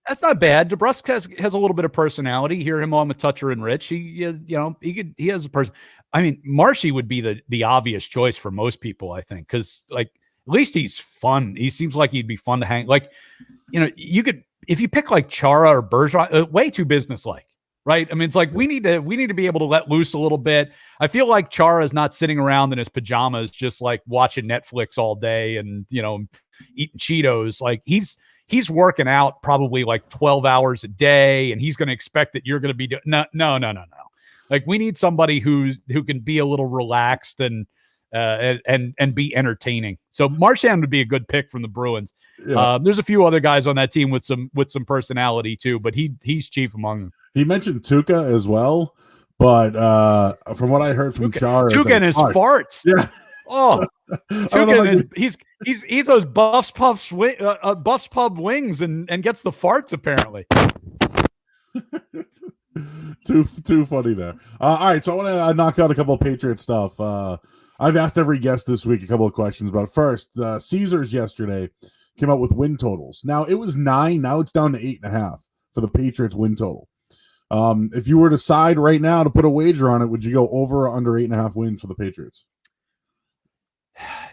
That's not bad. DeBrusque has a little bit of personality. Hear him on with Toucher and Rich. He has a person. I mean, Marshy would be the obvious choice for most people, I think, because like at least he's fun. He seems like he'd be fun to hang. Like, you could, if you pick like Chara or Bergeron, way too businesslike, right? I mean, it's like we need to be able to let loose a little bit. I feel like Chara is not sitting around in his pajamas just like watching Netflix all day and eating Cheetos. Like he's working out probably like 12 hours a day, and he's going to expect that you're going to be doing no. Like we need somebody who can be a little relaxed and be entertaining. So Marchand would be a good pick from the Bruins. Yeah. There's a few other guys on that team with some personality too, but he's chief among them. He mentioned Tuukka as well, but from what I heard from Chara, Tuukka and his farts. Yeah. Oh, he's those Buffs Pub wings and gets the farts apparently. Too funny there. All right, so I want to knock out a couple of Patriot stuff. I've asked every guest this week a couple of questions, but first, Caesars yesterday came out with win totals. Now it was 9, now it's down to 8.5 for the Patriots win total. If you were to decide right now to put a wager on it, would you go over or under 8.5 wins for the Patriots?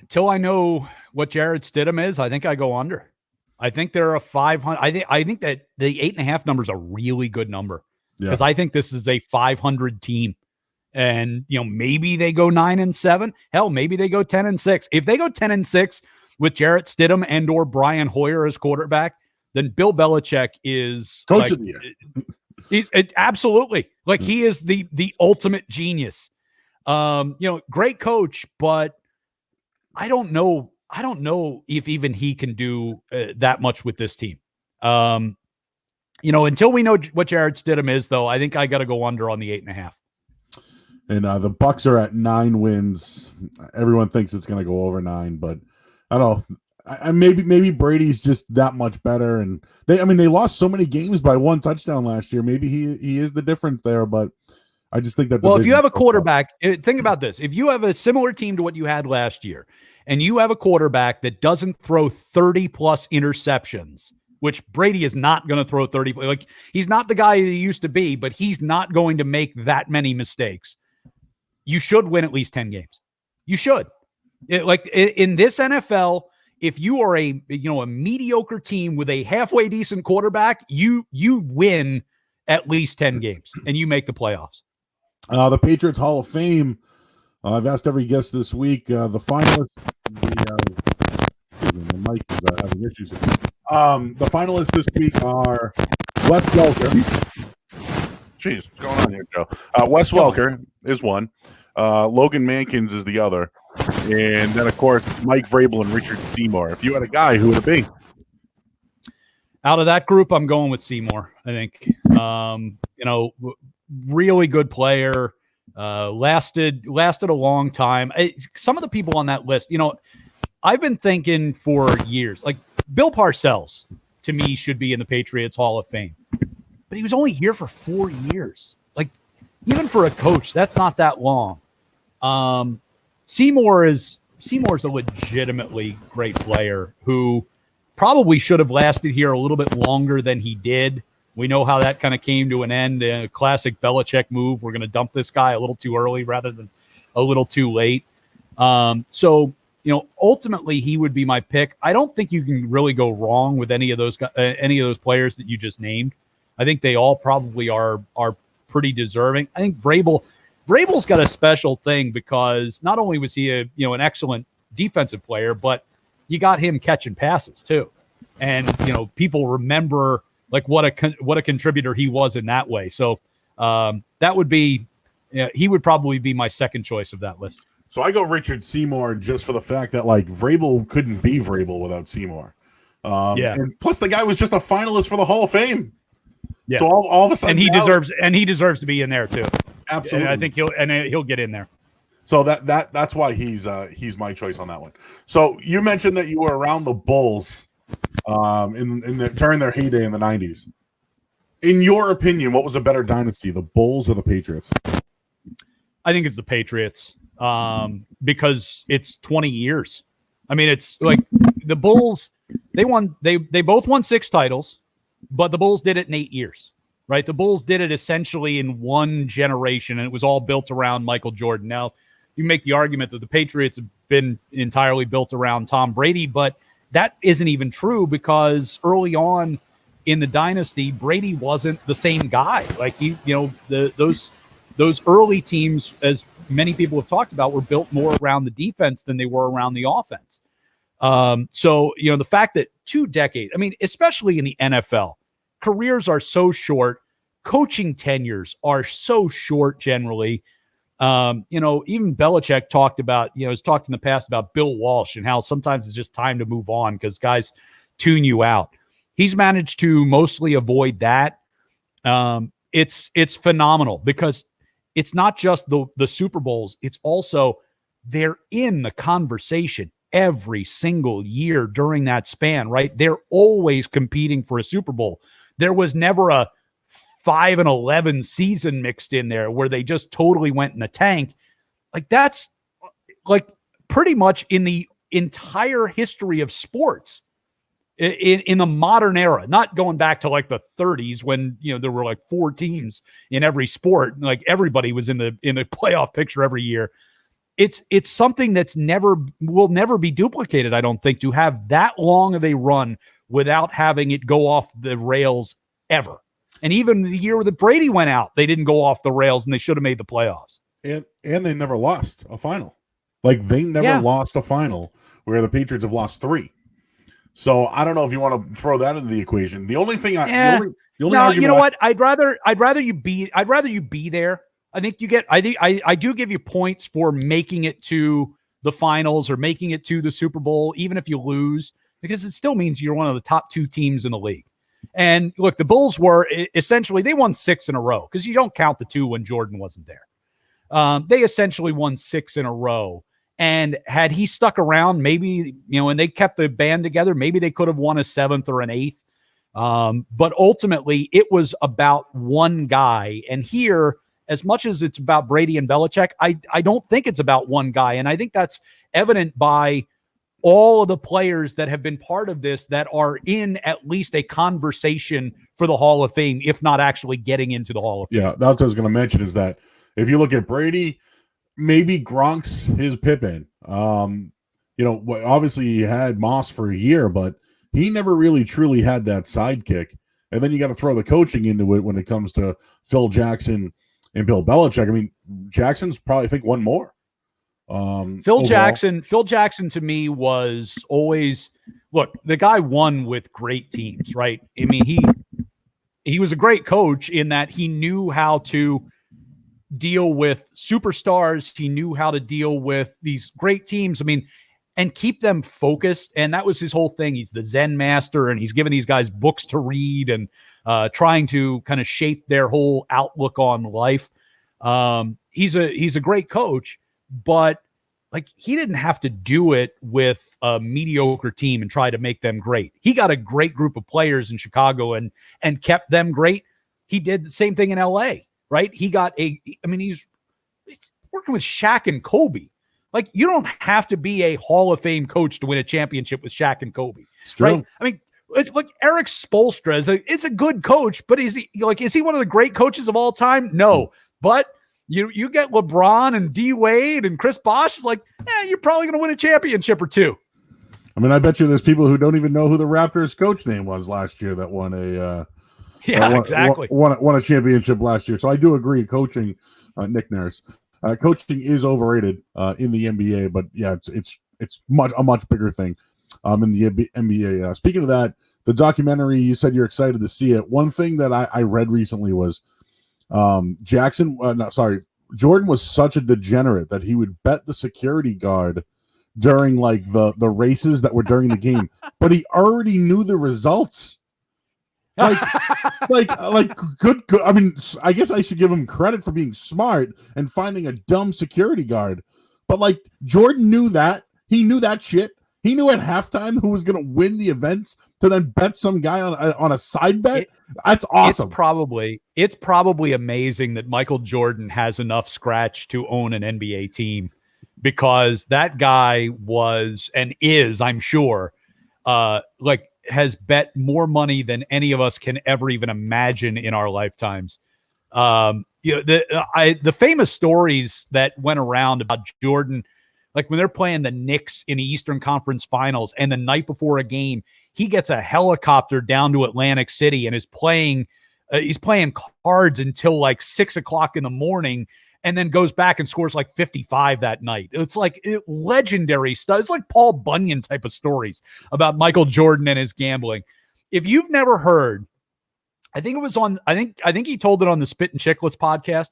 Until I know what Jared Stidham is, I think I go under. I think they're a 500. I think that the 8.5 number is a really good number because I think this is a 500 team, and maybe they go 9-7. Hell, maybe they go 10-6. If they go 10-6 with Jarrett Stidham and or Brian Hoyer as quarterback, then Bill Belichick is coach of the year. He's absolutely like he is the ultimate genius. Great coach, but I don't know if even he can do that much with this team. Until we know what Jared Stidham is, though, I think I got to go under on the 8.5. And the Bucs are at 9 wins. Everyone thinks it's going to go over 9, but I don't know. Maybe Brady's just that much better, and they lost so many games by 1 touchdown last year. Maybe he is the difference there, but I just think that. Well, if you have a quarterback, think about this: if you have a similar team to what you had last year, and you have a quarterback that doesn't throw 30+ interceptions, which Brady is not going to throw 30. Like he's not the guy he used to be, but he's not going to make that many mistakes. You should win at least 10 games. You should. In this NFL. If you are a mediocre team with a halfway decent quarterback, you win at least 10 games and you make the playoffs. The Patriots Hall of Fame. I've asked every guest this week. The finalists. The mic is having issues. The finalists this week are Wes Welker. Jeez, what's going on here, Joe? Wes Welker is one. Logan Mankins is the other. And then, of course, Mike Vrabel and Richard Seymour. If you had a guy, who would it be? Out of that group, I'm going with Seymour, I think. Really good player. Lasted a long time. Some of the people on that list, I've been thinking for years, like Bill Parcells, to me, should be in the Patriots Hall of Fame. But he was only here for 4 years. Like, even for a coach, that's not that long. Seymour's a legitimately great player who probably should have lasted here a little bit longer than he did. We know how that kind of came to an end. A classic Belichick move. We're going to dump this guy a little too early rather than a little too late. Ultimately he would be my pick. I don't think you can really go wrong with any of those players that you just named. I think they all probably are pretty deserving. I think Vrabel Vrabel's got a special thing because not only was he an excellent defensive player, but you got him catching passes too. And, people remember like what a contributor he was in that way. So that would be, he would probably be my second choice of that list. So I go Richard Seymour just for the fact that like Vrabel couldn't be Vrabel without Seymour. And plus the guy was just a finalist for the Hall of Fame. Yeah. So all of a sudden, and he deserves to be in there too. Absolutely. And I think he'll get in there. So that's why he's my choice on that one. So you mentioned that you were around the Bulls during their heyday in the 90s. In your opinion, what was a better dynasty, the Bulls or the Patriots? I think it's the Patriots because it's 20 years. I mean, it's like the Bulls, they both won 6 titles, but the Bulls did it in 8 years. Right, the Bulls did it essentially in one generation, and it was all built around Michael Jordan. Now, you make the argument that the Patriots have been entirely built around Tom Brady, but that isn't even true because early on in the dynasty, Brady wasn't the same guy. Like those early teams, as many people have talked about, were built more around the defense than they were around the offense. So the fact that 2 decades, I mean, especially in the NFL. Careers are so short. Coaching tenures are so short generally. Even Belichick talked about, has talked in the past about Bill Walsh and how sometimes it's just time to move on because guys tune you out. He's managed to mostly avoid that. It's phenomenal because it's not just the Super Bowls. It's also they're in the conversation every single year during that span, right? They're always competing for a Super Bowl. There was never a 5-11 season mixed in there where they just totally went in the tank. Like that's like pretty much in the entire history of sports in the modern era, not going back to like the 30s when, there were like 4 teams in every sport. Like everybody was in the playoff picture every year. It's something that's will never be duplicated. I don't think to have that long of a run without having it go off the rails ever. And even the year that Brady went out, they didn't go off the rails and they should have made the playoffs. And they never lost a final. Like they never lost a final where the Patriots have lost 3. So I don't know if you want to throw that into the equation. The only thing the only argument, you know what? I'd rather you be there. I think I do give you points for making it to the finals or making it to the Super Bowl, even if you lose, because it still means you're one of the top 2 teams in the league. And look, the Bulls were essentially, they won 6 in a row because you don't count the 2 when Jordan wasn't there. They essentially won 6 in a row. And had he stuck around, maybe, and they kept the band together, maybe they could have won a 7th or an 8th. But ultimately, it was about one guy. And here, as much as it's about Brady and Belichick, I don't think it's about one guy. And I think that's evident by all of the players that have been part of this that are in at least a conversation for the Hall of Fame, if not actually getting into the Hall of Fame. Yeah, that's what I was going to mention is that if you look at Brady, maybe Gronk's his Pippen. Obviously he had Moss for a year, but he never really truly had that sidekick. And then you got to throw the coaching into it when it comes to Phil Jackson and Bill Belichick. I mean, Jackson's probably, I think, one more. Phil Jackson to me was always, look, the guy won with great teams, right? I mean, he was a great coach in that he knew how to deal with superstars. He knew how to deal with these great teams. I mean, and keep them focused. And that was his whole thing. He's the Zen master, and he's giving these guys books to read and trying to kind of shape their whole outlook on life. He's a great coach, but like he didn't have to do it with a mediocre team and try to make them great. He got a great group of players in Chicago and kept them great. He did the same thing in LA, right? He's working with Shaq and Kobe. Like, you don't have to be a Hall of Fame coach to win a championship with Shaq and Kobe, right? I mean, it's like Eric Spoelstra is a good coach, but is he one of the great coaches of all time? No, but you get LeBron and D Wade and Chris Bosh, it's like, you're probably going to win a championship or 2. I mean, I bet you there's people who don't even know who the Raptors coach name was last year that won a exactly won a championship last year. So I do agree, coaching Nick Nurse. Coaching is overrated in the NBA, but yeah, it's a much bigger thing in the NBA. Speaking of that, the documentary, you said you're excited to see it. One thing that I read recently was Jordan was such a degenerate that he would bet the security guard during like the races that were during the game, but he already knew the results. Like good. I mean, I guess I should give him credit for being smart and finding a dumb security guard. But like Jordan knew that. He knew that shit. He knew at halftime who was going to win the events to then bet some guy on a side bet. That's awesome. It's probably amazing that Michael Jordan has enough scratch to own an NBA team, because that guy was and is, I'm sure, has bet more money than any of us can ever even imagine in our lifetimes. The famous stories that went around about Jordan, like when they're playing the Knicks in the Eastern Conference Finals, and the night before a game, he gets a helicopter down to Atlantic City and is playing. He's playing cards until like 6 o'clock in the morning, and then goes back and scores like 55 that night. It's like legendary stuff. It's like Paul Bunyan type of stories about Michael Jordan and his gambling. If you've never heard, I think it was on, I think he told it on the Spit and Chicklets podcast.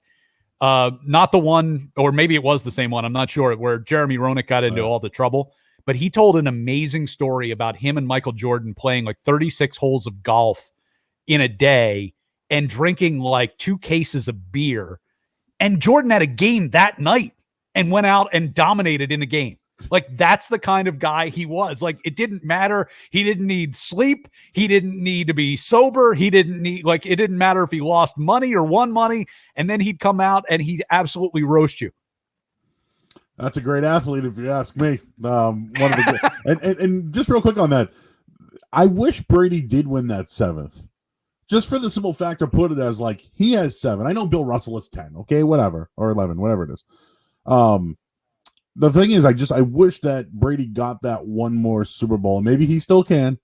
Not the one, or maybe it was the same one, I'm not sure, where Jeremy Roenick got into all the trouble. But he told an amazing story about him and Michael Jordan playing like 36 holes of golf in a day and drinking like 2 cases of beer. And Jordan had a game that night and went out and dominated in the game. Like, that's the kind of guy he was. Like, it didn't matter. He didn't need sleep. He didn't need to be sober. He didn't need, like, it didn't matter if he lost money or won money. And then he'd come out and he'd absolutely roast you. That's a great athlete, if you ask me. One of the and just real quick on that, I wish Brady did win that 7th. Just for the simple fact to put it as like, he has 7. I know Bill Russell has 10, okay, whatever, or 11, whatever it is. The thing is, I wish that Brady got that one more Super Bowl, and maybe he still can.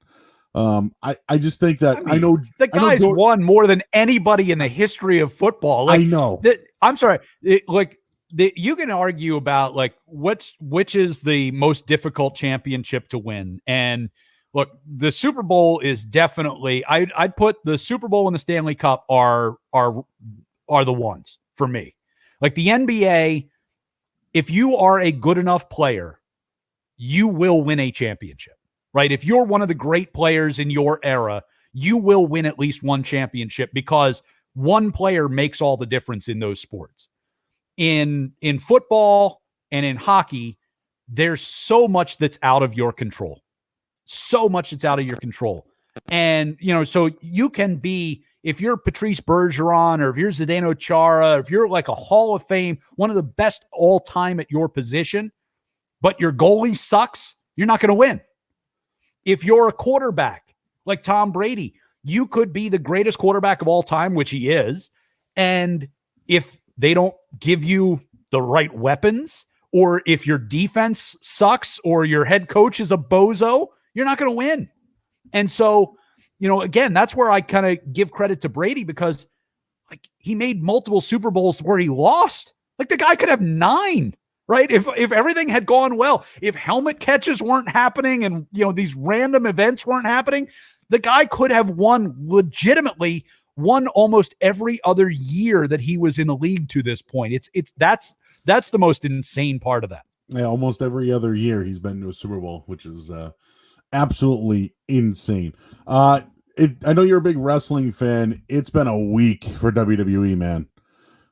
I just think that I know the guy's won more than anybody in the history of football. Like, I know. I'm sorry, you can argue about like which is the most difficult championship to win, and look, the Super Bowl is definitely. I'd put the Super Bowl and the Stanley Cup are the ones for me. Like the NBA, if you are a good enough player, you will win a championship, right? If you're one of the great players in your era, you will win at least one championship, because one player makes all the difference in those sports. In football and in hockey, there's so much that's out of your control. So much that's out of your control. And, so you can be, if you're Patrice Bergeron, or if you're Zdeno Chara, or if you're like a Hall of Fame, one of the best all time at your position, but your goalie sucks, you're not going to win. If you're a quarterback like Tom Brady, you could be the greatest quarterback of all time, which he is. And if they don't give you the right weapons, or if your defense sucks, or your head coach is a bozo, you're not going to win. And so, again, that's where I kind of give credit to Brady, because like he made multiple Super Bowls where he lost. Like the guy could have 9, right? If everything had gone well, if helmet catches weren't happening and, these random events weren't happening, the guy could have legitimately won almost every other year that he was in the league to this point. That's the most insane part of that. Yeah, almost every other year he's been to a Super Bowl, which is absolutely insane. I know you're a big wrestling fan. It's been a week for WWE, man.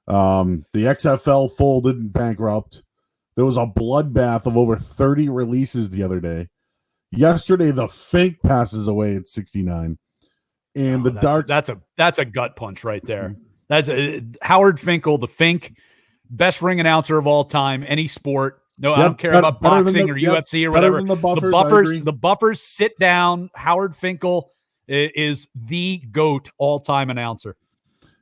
The XFL folded and bankrupt. There was a bloodbath of over 30 releases the other day. Yesterday, the Fink passes away at 69. And that's a gut punch right there. That's Howard Finkel, the Fink, best ring announcer of all time, any sport. No, I don't care about boxing or UFC or whatever. The Buffers sit down. Howard Finkel is the GOAT all-time announcer.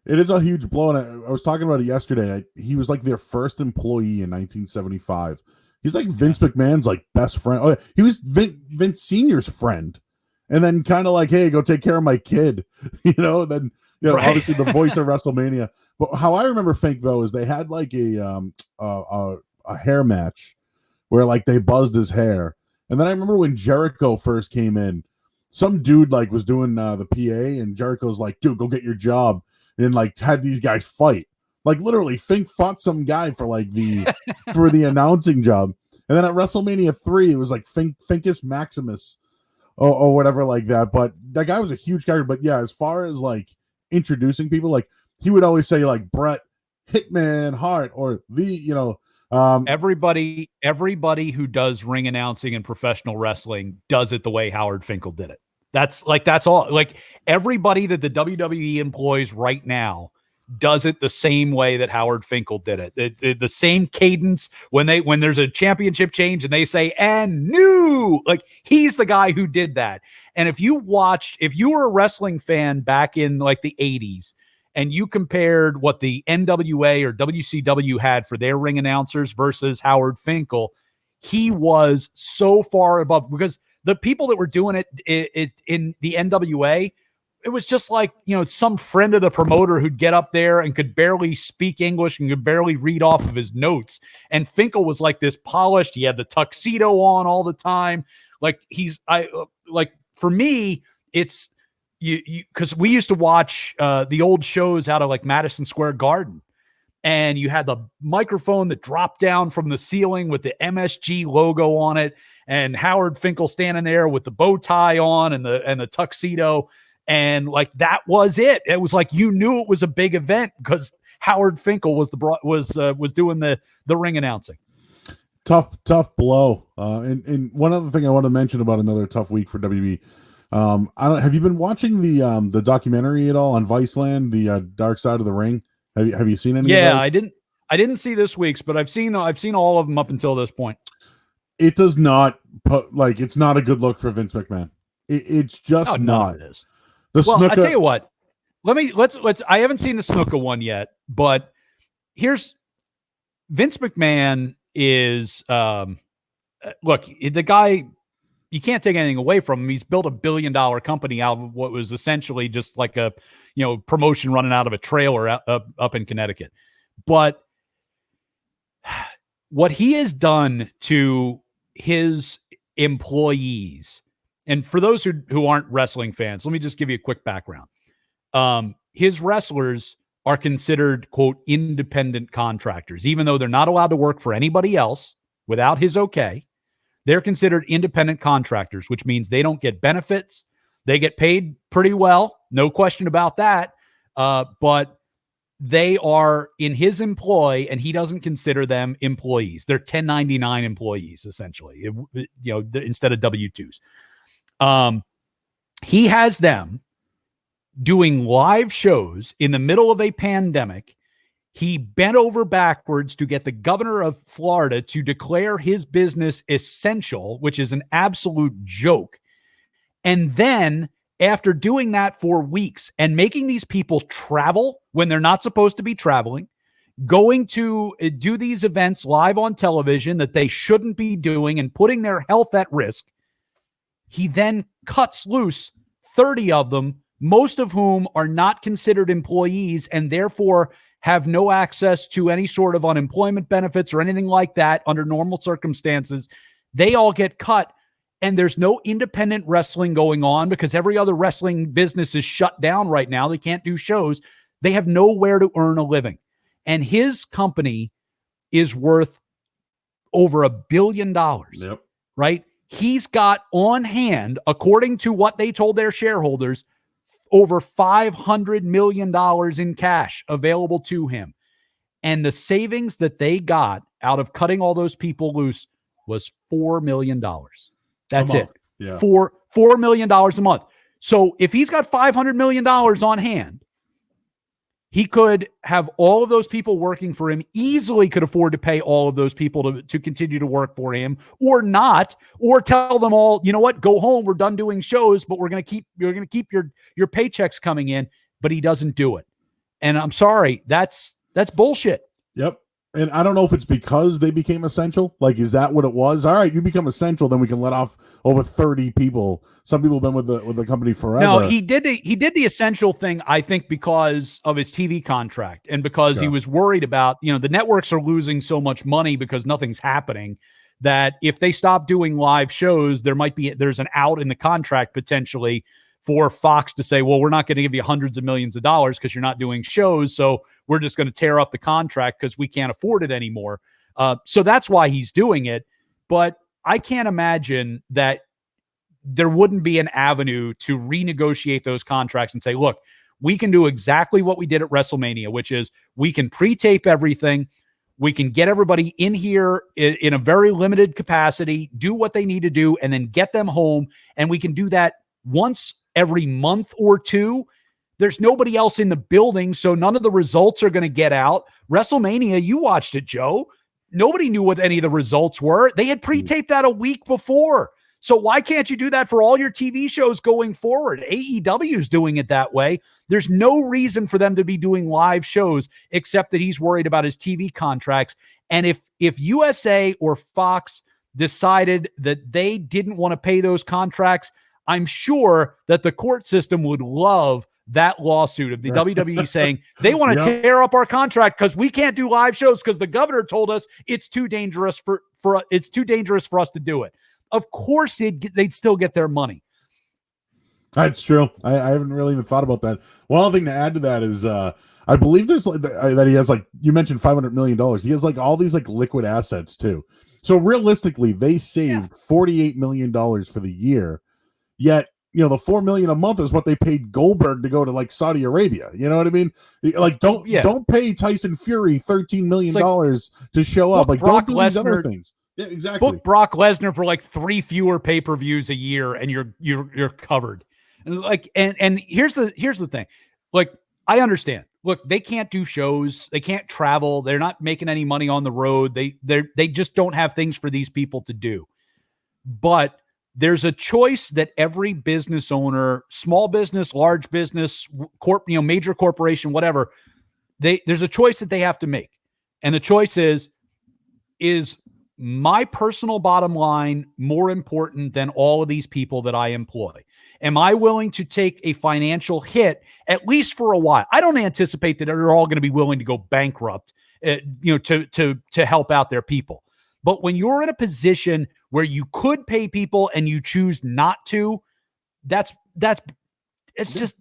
It is a huge blow, and I was talking about it yesterday. He was like their first employee in 1975. He's like Vince McMahon's like best friend. Oh, he was Vince Senior's friend, and then kind of like, hey, go take care of my kid. Then right. Obviously the voice of WrestleMania. But how I remember Fink though is they had like a hair match where like they buzzed his hair, and then I remember when Jericho first came in, some dude like was doing the PA, and Jericho's like, "Dude, go get your job," and like had these guys fight. Like literally, Fink fought some guy for like for the announcing job, and then at WrestleMania 3, it was like Finkus Maximus, or whatever like that. But that guy was a huge character. But yeah, as far as like introducing people, like he would always say like Bret Hitman Hart or everybody who does ring announcing in professional wrestling does it the way Howard Finkel did it. That's all. Like everybody that the WWE employs right now does it the same way that Howard Finkel did it. The same cadence when there's a championship change and they say, "and new," like he's the guy who did that. And if you were a wrestling fan back in like the 80s and you compared what the NWA or WCW had for their ring announcers versus Howard Finkel, he was so far above, because the people that were doing it in the NWA, it was just like, some friend of the promoter who'd get up there and could barely speak English and could barely read off of his notes. And Finkel was like this polished. He had the tuxedo on all the time. Like for me, it's because we used to watch the old shows out of like Madison Square Garden, and you had the microphone that dropped down from the ceiling with the MSG logo on it, and Howard Finkel standing there with the bow tie on and the tuxedo. And like that was it. It was like you knew it was a big event because Howard Finkel was doing the ring announcing. Tough blow. And one other thing I want to mention about another tough week for WB. Have you been watching the documentary at all on Viceland, the Dark Side of the Ring? Have you seen any? Yeah, I didn't see this week's, but I've seen all of them up until this point. It does not it's not a good look for Vince McMahon. It's just not. It is. I tell you what, let's I haven't seen the Snuka one yet, but here's Vince McMahon is look, the guy, you can't take anything away from him. He's built $1 billion company out of what was essentially just like a promotion running out of a trailer up in Connecticut. But what he has done to his employees, and for those who aren't wrestling fans, let me just give you a quick background. His wrestlers are considered, quote, independent contractors, even though they're not allowed to work for anybody else without his okay. They're considered independent contractors, which means they don't get benefits. They get paid pretty well, no question about that. But they are in his employ, and he doesn't consider them employees. They're 1099 employees, essentially, instead of W-2s. He has them doing live shows in the middle of a pandemic. He bent over backwards to get the governor of Florida to declare his business essential, which is an absolute joke. And then after doing that for weeks and making these people travel when they're not supposed to be traveling, going to do these events live on television that they shouldn't be doing and putting their health at risk, he then cuts loose 30 of them, most of whom are not considered employees and therefore have no access to any sort of unemployment benefits or anything like that under normal circumstances. They all get cut, and there's no independent wrestling going on because every other wrestling business is shut down right now. They can't do shows. They have nowhere to earn a living. And his company is worth over $1 billion, yep. Right? He's got on hand, according to what they told their shareholders, over $500 million in cash available to him. And the savings that they got out of cutting all those people loose was $4 million. That's it. Yeah. $4 million a month. So if he's got $500 million on hand, he could have all of those people working for him, easily could afford to pay all of those people to continue to work for him, or not, or tell them all, you know what, go home. We're done doing shows, but you're going to keep your paychecks coming in, but he doesn't do it. And I'm sorry, that's bullshit. Yep. And I don't know if it's because they became essential. Like, is that what it was? All right, you become essential, then we can let off over 30 people. Some people have been with the company forever. No, he did the essential thing, I think, because of his TV contract and because he was worried about, the networks are losing so much money because nothing's happening, that if they stop doing live shows, there's an out in the contract potentially for Fox to say, well, we're not going to give you hundreds of millions of dollars because you're not doing shows. So we're just going to tear up the contract because we can't afford it anymore. So that's why he's doing it. But I can't imagine that there wouldn't be an avenue to renegotiate those contracts and say, look, we can do exactly what we did at WrestleMania, which is we can pre-tape everything. We can get everybody in here in a very limited capacity, do what they need to do, and then get them home. And we can do that once every month or two. There's nobody else in the building, so none of the results are going to get out. WrestleMania, you watched it, Joe. Nobody knew what any of the results were. They had pre-taped that a week before. So why can't you do that for all your TV shows going forward? AEW is doing it that way. There's no reason for them to be doing live shows except that he's worried about his TV contracts. And if USA or Fox decided that they didn't want to pay those contracts, I'm sure that the court system would love that lawsuit of the WWE saying they want to tear up our contract because we can't do live shows because the governor told us it's too dangerous for us to do it. Of course, they'd still get their money. That's true. I haven't really even thought about that. One other thing to add to that is I believe there's that he has, like you mentioned, $500 million. He has like all these like liquid assets too. So realistically, they saved $48 million for the year. Yet, the $4 million a month is what they paid Goldberg to go to like Saudi Arabia. You know what I mean? Like, don't pay Tyson Fury $13 million to show up. Like, don't do these other things. Yeah, exactly. Book Brock Lesnar for like 3 fewer pay-per-views a year, and you're covered. And and here's the thing. Like, I understand. Look, they can't do shows. They can't travel. They're not making any money on the road. They just don't have things for these people to do. But there's a choice that every business owner, small business, large business, major corporation, whatever, there's a choice that they have to make. And the choice is my personal bottom line more important than all of these people that I employ? Am I willing to take a financial hit, at least for a while? I don't anticipate that they're all going to be willing to go bankrupt, to help out their people. But when you're in a position where you could pay people and you choose not to, it's just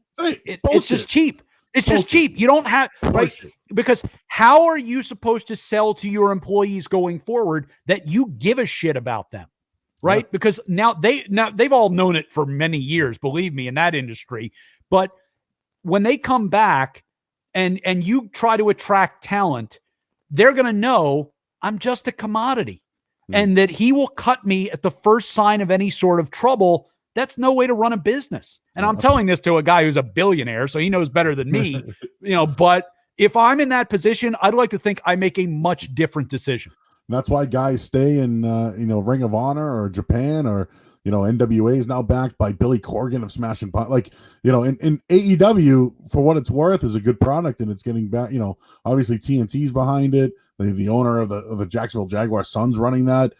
cheap. It's just cheap. You don't have, right? Because how are you supposed to sell to your employees going forward that you give a shit about them? Right? Yeah. Because now they've all known it for many years, believe me, in that industry. But when they come back and you try to attract talent, they're going to know I'm just a commodity and that he will cut me at the first sign of any sort of trouble. That's no way to run a business. And I'm telling this to a guy who's a billionaire, so he knows better than me, but if I'm in that position, I'd like to think I make a much different decision. And that's why guys stay in, Ring of Honor or Japan, or, NWA is now backed by Billy Corgan of Smashing Pumpkins. Like, in AEW, for what it's worth, is a good product, and it's getting back. Obviously TNT's behind it. The owner of the Jacksonville Jaguars' son's running that.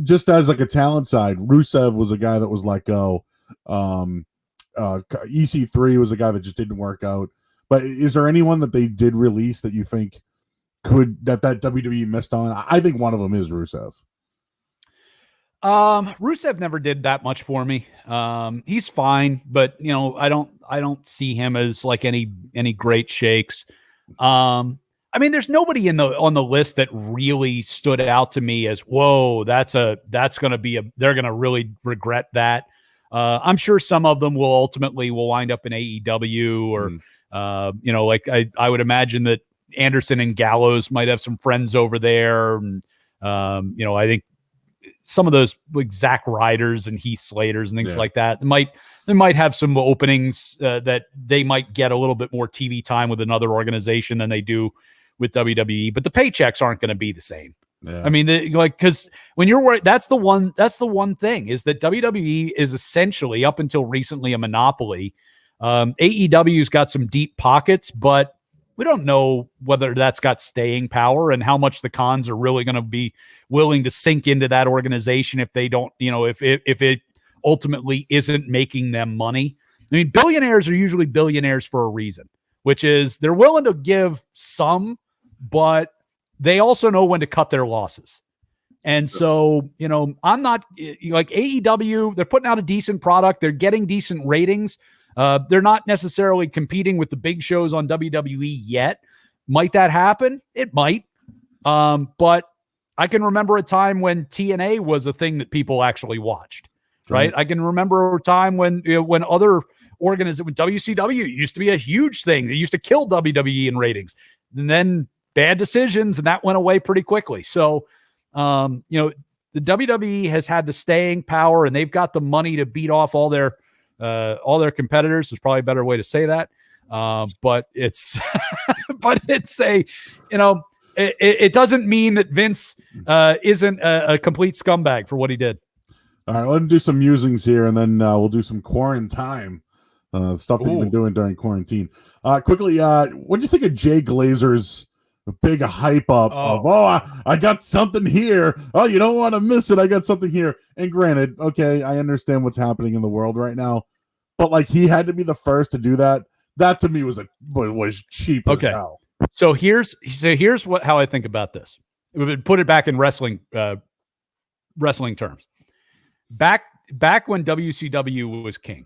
Just as like a talent side, Rusev was a guy that was let go. EC3 was a guy that just didn't work out. But is there anyone that they did release that you think that WWE missed on? I think one of them is Rusev. Rusev never did that much for me. He's fine, but I don't see him as like any great shakes. There's nobody on the list that really stood out to me as, whoa, they're going to really regret that. I'm sure some of them will wind up in AEW or, I would imagine that Anderson and Gallows might have some friends over there. And, I think some of those like Zack Ryders and Heath Slaters and things like that they might have some openings that they might get a little bit more TV time with another organization than they do with WWE, but the paychecks aren't going to be the same. Yeah. I mean, because when you're worried, that's the one thing is that WWE is essentially, up until recently, a monopoly. AEW's got some deep pockets, but We don't know whether that's got staying power and how much the Khans are really going to be willing to sink into that organization if they don't, if it ultimately isn't making them money. I mean, billionaires are usually billionaires for a reason, which is they're willing to give some, but they also know when to cut their losses. And so, I'm not like AEW, they're putting out a decent product. They're getting decent ratings. They're not necessarily competing with the big shows on WWE yet. Might that happen? It might. But I can remember a time when TNA was a thing that people actually watched, right? I can remember a time when other organizations, when WCW used to be a huge thing. They used to kill WWE in ratings. And then bad decisions, and that went away pretty quickly. So, the WWE has had the staying power, and they've got the money to beat off all their competitors. There's probably a better way to say that. But it's, it doesn't mean that Vince isn't a complete scumbag for what he did. All right, let's do some musings here, and then we'll do some quarantine stuff that you've been doing during quarantine. Quickly, what do you think of Jay Glazer's big hype up of, I got something here. Oh, you don't want to miss it. I got something here. And granted, okay, I understand what's happening in the world right now, but like he had to be the first to do that. That to me was cheap as hell. So here's how I think about this. Put it back in wrestling terms. Back when WCW was king,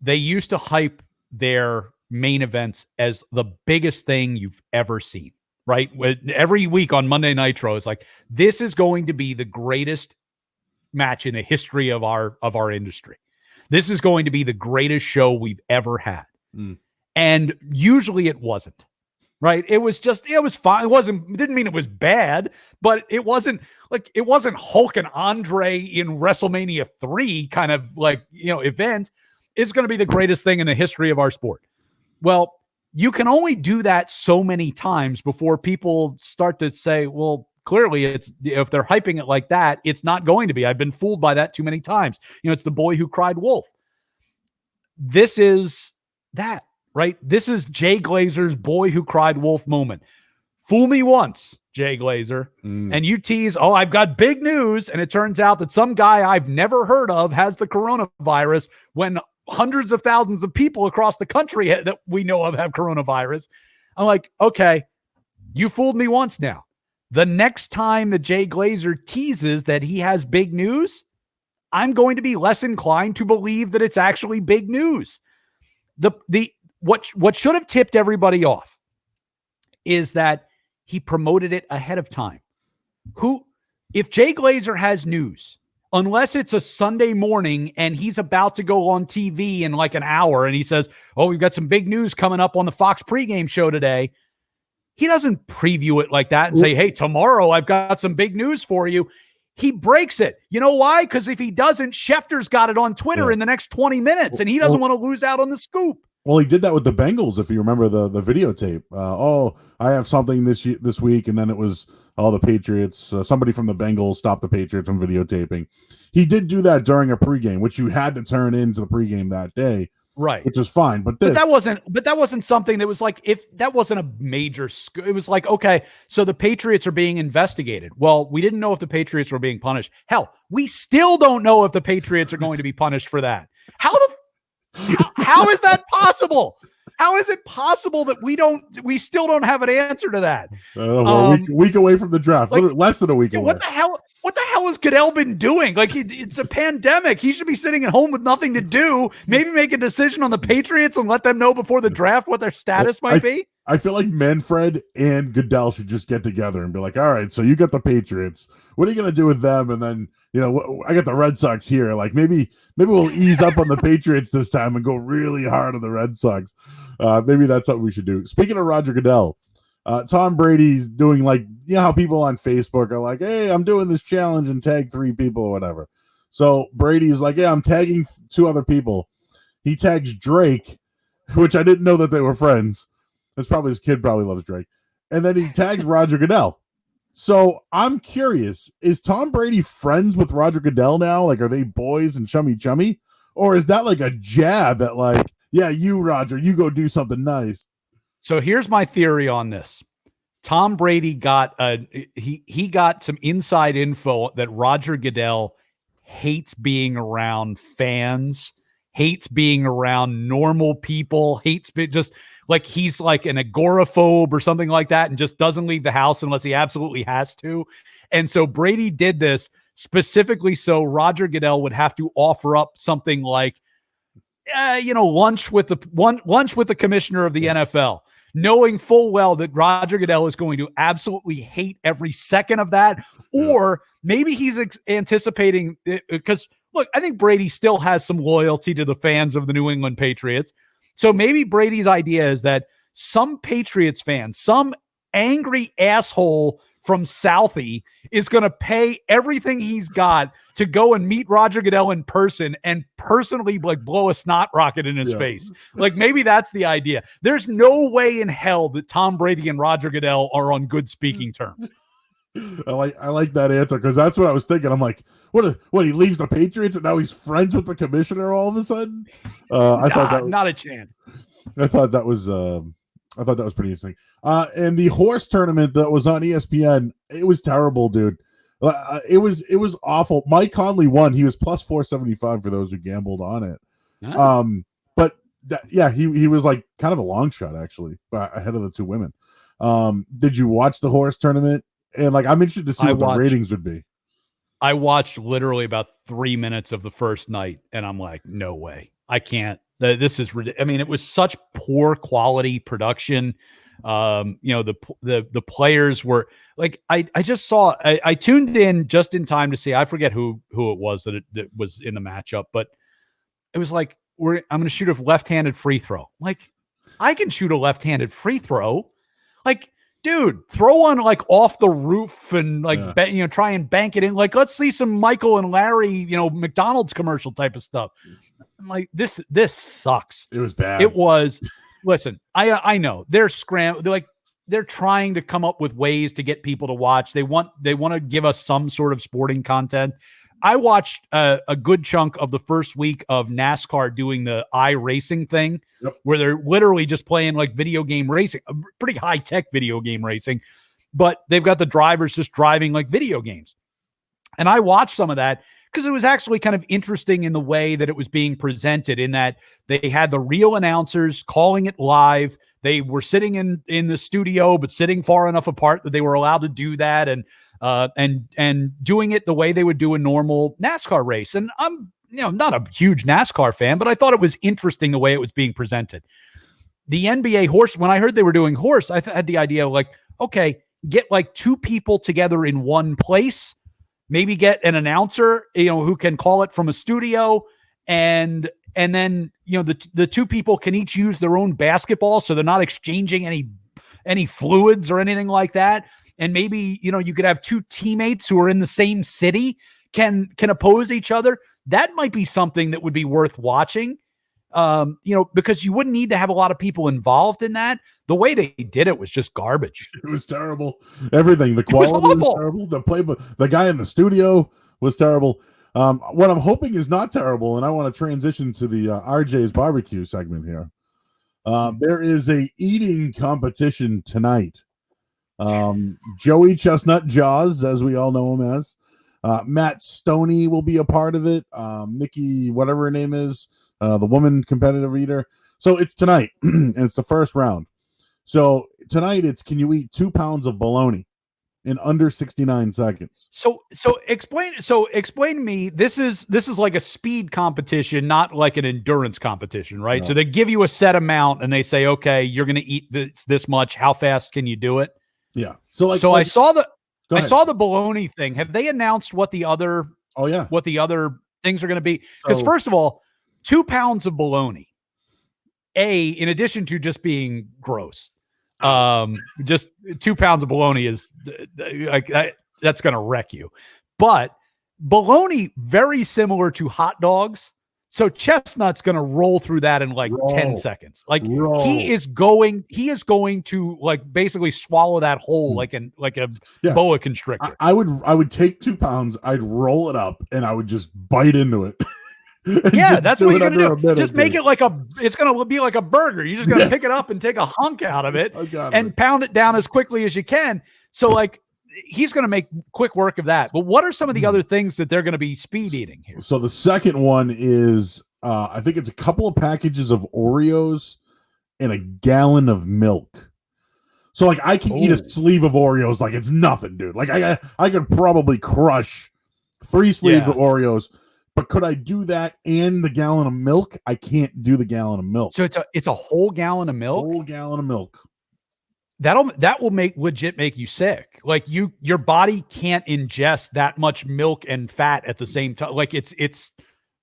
they used to hype their main events as the biggest thing you've ever seen, right? Every week on Monday Nitro, it's like, this is going to be the greatest match in the history of our industry. This is going to be the greatest show we've ever had. And usually it wasn't, right? It was fine. Didn't mean it was bad, but it wasn't Hulk and Andre in WrestleMania 3 kind of event. It's going to be the greatest thing in the history of our sport. Well, you can only do that so many times before people start to say, well, clearly if they're hyping it like that, it's not going to be. I've been fooled by that too many times. It's the boy who cried wolf. This is that, right? This is Jay Glazer's boy who cried wolf moment. Fool me once, Jay Glazer, and you tease, I've got big news, and it turns out that some guy I've never heard of has the coronavirus when hundreds of thousands of people across the country that we know of have coronavirus. I'm like, okay, you fooled me once now. The next time that Jay Glazer teases that he has big news, I'm going to be less inclined to believe that it's actually big news. What should have tipped everybody off is that he promoted it ahead of time. If Jay Glazer has news, unless it's a Sunday morning and he's about to go on TV in like an hour and he says, we've got some big news coming up on the Fox pregame show today. He doesn't preview it like that and say, hey, tomorrow I've got some big news for you. He breaks it. You know why? Because if he doesn't, Schefter's got it on Twitter in the next 20 minutes and he doesn't want to lose out on the scoop. Well, he did that with the Bengals, if you remember the videotape. I have something this week, and then it was the Patriots. Somebody from the Bengals stopped the Patriots from videotaping. He did do that during a pregame, which you had to turn into the pregame that day, right? Which is fine. But that wasn't something that was like, if that wasn't a major scoop. It was like, okay, so the Patriots are being investigated. Well, we didn't know if the Patriots were being punished. Hell, we still don't know if the Patriots are going to be punished for that. How is that possible? How is it possible that we still don't have an answer to that? Week away from the draft, less than a week away. What the hell has Goodell been doing? It's a pandemic. He should be sitting at home with nothing to do. Maybe make a decision on the Patriots and let them know before the draft what their status might be. I feel like Manfred and Goodell should just get together and be like, all right, so you got the Patriots. What are you going to do with them? And then, I got the Red Sox here. Like maybe we'll ease up on the Patriots this time and go really hard on the Red Sox. Maybe that's what we should do. Speaking of Roger Goodell, Tom Brady's doing how people on Facebook are like, hey, I'm doing this challenge and tag 3 people or whatever. So Brady's like, yeah, I'm tagging 2 other people. He tags Drake, which I didn't know that they were friends. That's probably his kid probably loves Drake. And then he tags Roger Goodell. So I'm curious, is Tom Brady friends with Roger Goodell now? Are they boys and chummy? Or is that like a jab at yeah, you, Roger, you go do something nice? So here's my theory on this. Tom Brady got he got some inside info that Roger Goodell hates being around fans, hates being around normal people, just like he's like an agoraphobe or something like that, and just doesn't leave the house unless he absolutely has to. And so Brady did this specifically so Roger Goodell would have to offer up something like, lunch with the commissioner of the NFL, knowing full well that Roger Goodell is going to absolutely hate every second of that. Or maybe he's anticipating it, because look, I think Brady still has some loyalty to the fans of the New England Patriots. So maybe Brady's idea is that some Patriots fans, some angry asshole from Southie is going to pay everything he's got to go and meet Roger Goodell in person and personally like blow a snot rocket in his face. Like maybe that's the idea. There's no way in hell that Tom Brady and Roger Goodell are on good speaking terms. I like that answer, because that's what I was thinking. I'm like, what he leaves the Patriots and now he's friends with the commissioner all of a sudden? I thought that was, not a chance. I thought that was pretty interesting. And the horse tournament that was on ESPN, it was terrible, dude. It was awful. Mike Conley won. He was plus 475 for those who gambled on it. But he was like kind of a long shot actually, ahead of the two women. Did you watch the horse tournament? And like, I'm interested to see what the ratings would be. I watched literally about 3 minutes of the first night, and I'm like, no way, I can't. This is ridiculous. I mean, it was such poor quality production. The players were like, I just saw, I tuned in just in time to see, I forget who it was that was in the matchup, but it was like, I'm going to shoot a left-handed free throw. Like, I can shoot a left-handed free throw. Like, dude, throw one like off the roof and like, try and bank it in. Like, let's see some Michael and Larry, McDonald's commercial type of stuff. I'm like, this sucks. It was bad. It was. Listen, I know they're they're trying to come up with ways to get people to watch. They want to give us some sort of sporting content. I watched a good chunk of the first week of NASCAR doing the iRacing thing, where they're literally just playing like video game racing, pretty high tech video game racing, but they've got the drivers just driving like video games. And I watched some of that because it was actually kind of interesting in the way that it was being presented, in that they had the real announcers calling it live. They were sitting in the studio, but sitting far enough apart that they were allowed to do that. And doing it the way they would do a normal NASCAR race. And I'm, not a huge NASCAR fan, but I thought it was interesting the way it was being presented. The NBA horse, when I heard they were doing horse, I had the idea like, okay, get like two people together in one place, maybe get an announcer, who can call it from a studio, and then, the two people can each use their own basketball, so they're not exchanging any fluids or anything like that. And maybe, you could have two teammates who are in the same city can oppose each other. That might be something that would be worth watching, because you wouldn't need to have a lot of people involved in that. The way they did it was just garbage. It was terrible. Everything. The quality was terrible. The guy in the studio was terrible. What I'm hoping is not terrible, and I want to transition to the RJ's barbecue segment here. There is a eating competition tonight. Joey Chestnut Jaws, as we all know him as, Matt Stoney will be a part of it. Nikki, whatever her name is, the woman competitive eater. So it's tonight, and it's the first round. So tonight can you eat 2 pounds of bologna in under 69 seconds? So explain to me, this is like a speed competition, not like an endurance competition, right? No. So they give you a set amount and they say, okay, you're going to eat this much. How fast can you do it? Yeah. I saw the bologna thing. Have they announced what the other things are going to be? Because first of all, 2 pounds of bologna, in addition to just being gross, just 2 pounds of bologna is that's going to wreck you. But bologna, very similar to hot dogs. So Chestnut's going to roll through that in 10 seconds. He is going to basically swallow that whole like a boa constrictor. I would take 2 pounds, I'd roll it up, and I would just bite into it. Yeah, that's what you're gonna do. Minute, just make it like it's gonna be like a burger. You're just gonna pick it up and take a hunk out of it and pound it down as quickly as you can. So like he's gonna make quick work of that. But what are some of the other things that they're gonna be speed eating here? So the second one is I think it's a couple of packages of Oreos and a gallon of milk. So like I can eat a sleeve of Oreos like it's nothing, dude. Like I could probably crush 3 sleeves of Oreos, but could I do that and the gallon of milk? I can't do the gallon of milk. So it's a whole gallon of milk. Whole gallon of milk. That will legit make you sick. Like your body can't ingest that much milk and fat at the same time. Like it's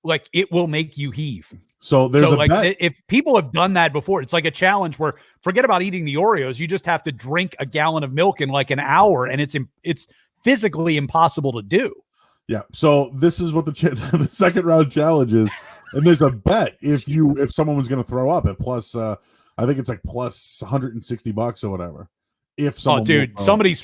like it will make you heave. So there's a like bet. If people have done that before, it's like a challenge where forget about eating the Oreos. You just have to drink a gallon of milk in like an hour, and it's physically impossible to do. Yeah. So this is what the second round challenge is, and there's a bet if someone was going to throw up at plus I think it's like plus $160 or whatever. If someone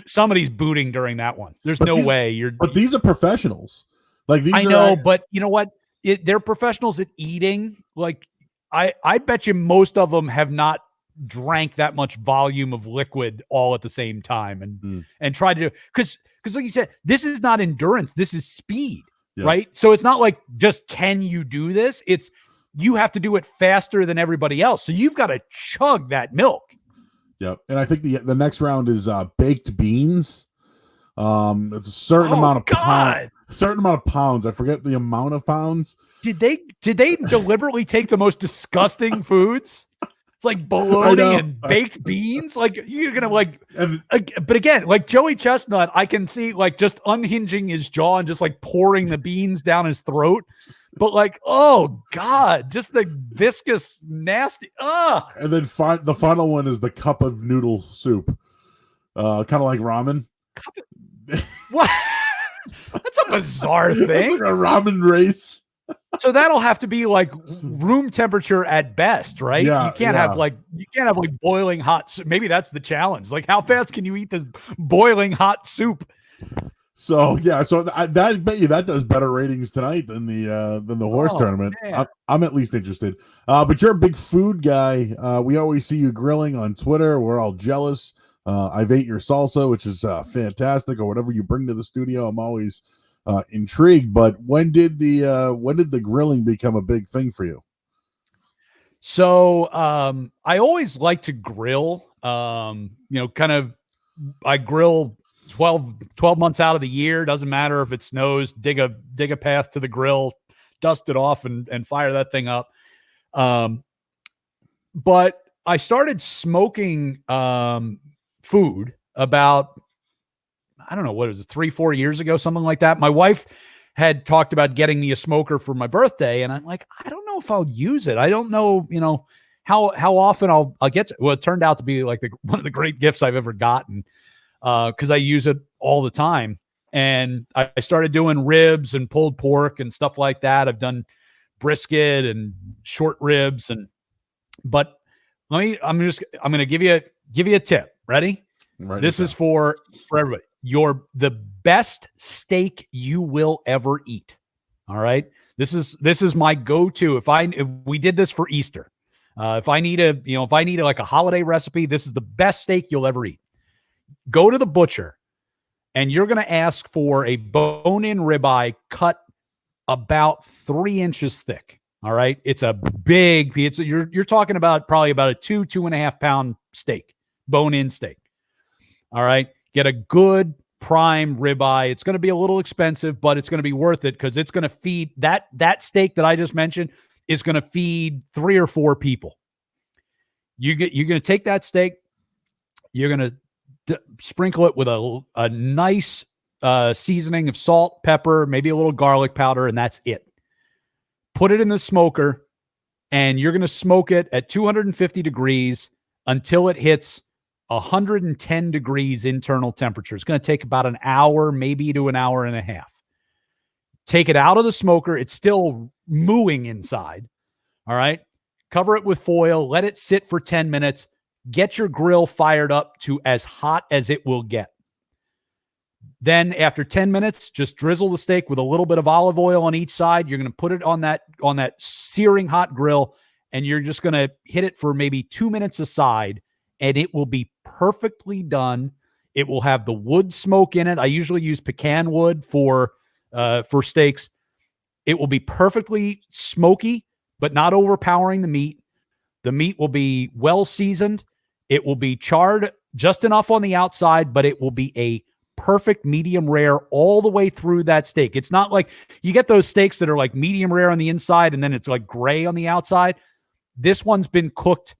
somebody's booting during that one. There's no way But these are professionals. Like these. I know, but you know what? They're professionals at eating. Like I bet you most of them have not drank that much volume of liquid all at the same time and tried to do because like you said, this is not endurance. This is speed, right? So it's not like just can you do this? It's you have to do it faster than everybody else. So you've got to chug that milk. Yep. And I think the next round is baked beans. It's a certain amount of pounds. I forget the amount of pounds. Did they deliberately take the most disgusting foods? It's like bologna and baked beans. Like you're gonna but again, like Joey Chestnut, I can see like just unhinging his jaw and just like pouring the beans down his throat. But like, oh God, just the viscous, nasty. And then the final one is the cup of noodle soup, kind of like ramen. What? That's a bizarre thing. It's like a ramen race. So that'll have to be like room temperature at best, right? Yeah, you can't have like boiling hot. Maybe that's the challenge. Like, how fast can you eat this boiling hot soup? So I bet you that does better ratings tonight than the horse tournament. I'm at least interested. But you're a big food guy. We always see you grilling on Twitter. We're all jealous. I've ate your salsa, which is fantastic, or whatever you bring to the studio. I'm always intrigued. But when did the grilling become a big thing for you? So I always like to grill. I grill 12 months out of the year. Doesn't matter if it snows, dig a path to the grill, dust it off and fire that thing up. But I started smoking food about, I don't know, what was it, 3-4 years ago, something like that. My wife had talked about getting me a smoker for my birthday. And I'm like, I don't know if I'll use it. I don't know, how often I'll get to, well, it turned out to be like one of the great gifts I've ever gotten. Cause I use it all the time. And I started doing ribs and pulled pork and stuff like that. I've done brisket and short ribs but I'm going to give you a tip. Ready? Right. This is for everybody. The best steak you will ever eat. All right. This is my go-to. If we did this for Easter, if I need like a holiday recipe, this is the best steak you'll ever eat. Go to the butcher and you're going to ask for a bone-in ribeye cut about 3 inches thick. All right. It's a big pizza. You're talking about probably about a 2.5 pound steak, bone-in steak. All right. Get a good prime ribeye. It's going to be a little expensive, but it's going to be worth it because it's going to feed that steak that I just mentioned is going to feed 3 or 4 people. You're going to take that steak. You're going to sprinkle it with a nice seasoning of salt, pepper, maybe a little garlic powder, and that's it. Put it in the smoker, and you're going to smoke it at 250 degrees until it hits 110 degrees internal temperature. It's going to take about an hour, maybe to an hour and a half. Take it out of the smoker. It's still mooing inside. All right. Cover it with foil. Let it sit for 10 minutes. Get your grill fired up to as hot as it will get. Then after 10 minutes, just drizzle the steak with a little bit of olive oil on each side. You're going to put it on that searing hot grill, and you're just going to hit it for maybe 2 minutes aside, and it will be perfectly done. It will have the wood smoke in it. I usually use pecan wood for steaks. It will be perfectly smoky, but not overpowering the meat. The meat will be well seasoned. It will be charred just enough on the outside, but it will be a perfect medium rare all the way through that steak. It's not like you get those steaks that are like medium rare on the inside and then it's like gray on the outside. This one's been cooked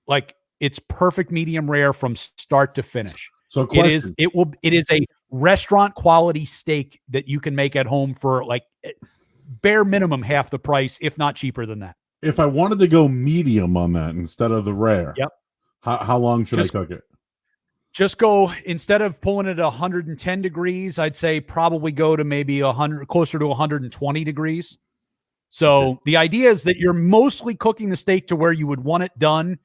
like it's perfect medium rare from start to finish. So it is a restaurant quality steak that you can make at home for like bare minimum half the price, if not cheaper than that. If I wanted to go medium on that instead of the rare, yep. How long should I cook it? Just go, instead of pulling it at 110 degrees, I'd say probably go to maybe closer to 120 degrees. So the idea is that you're mostly cooking the steak to where you would want it done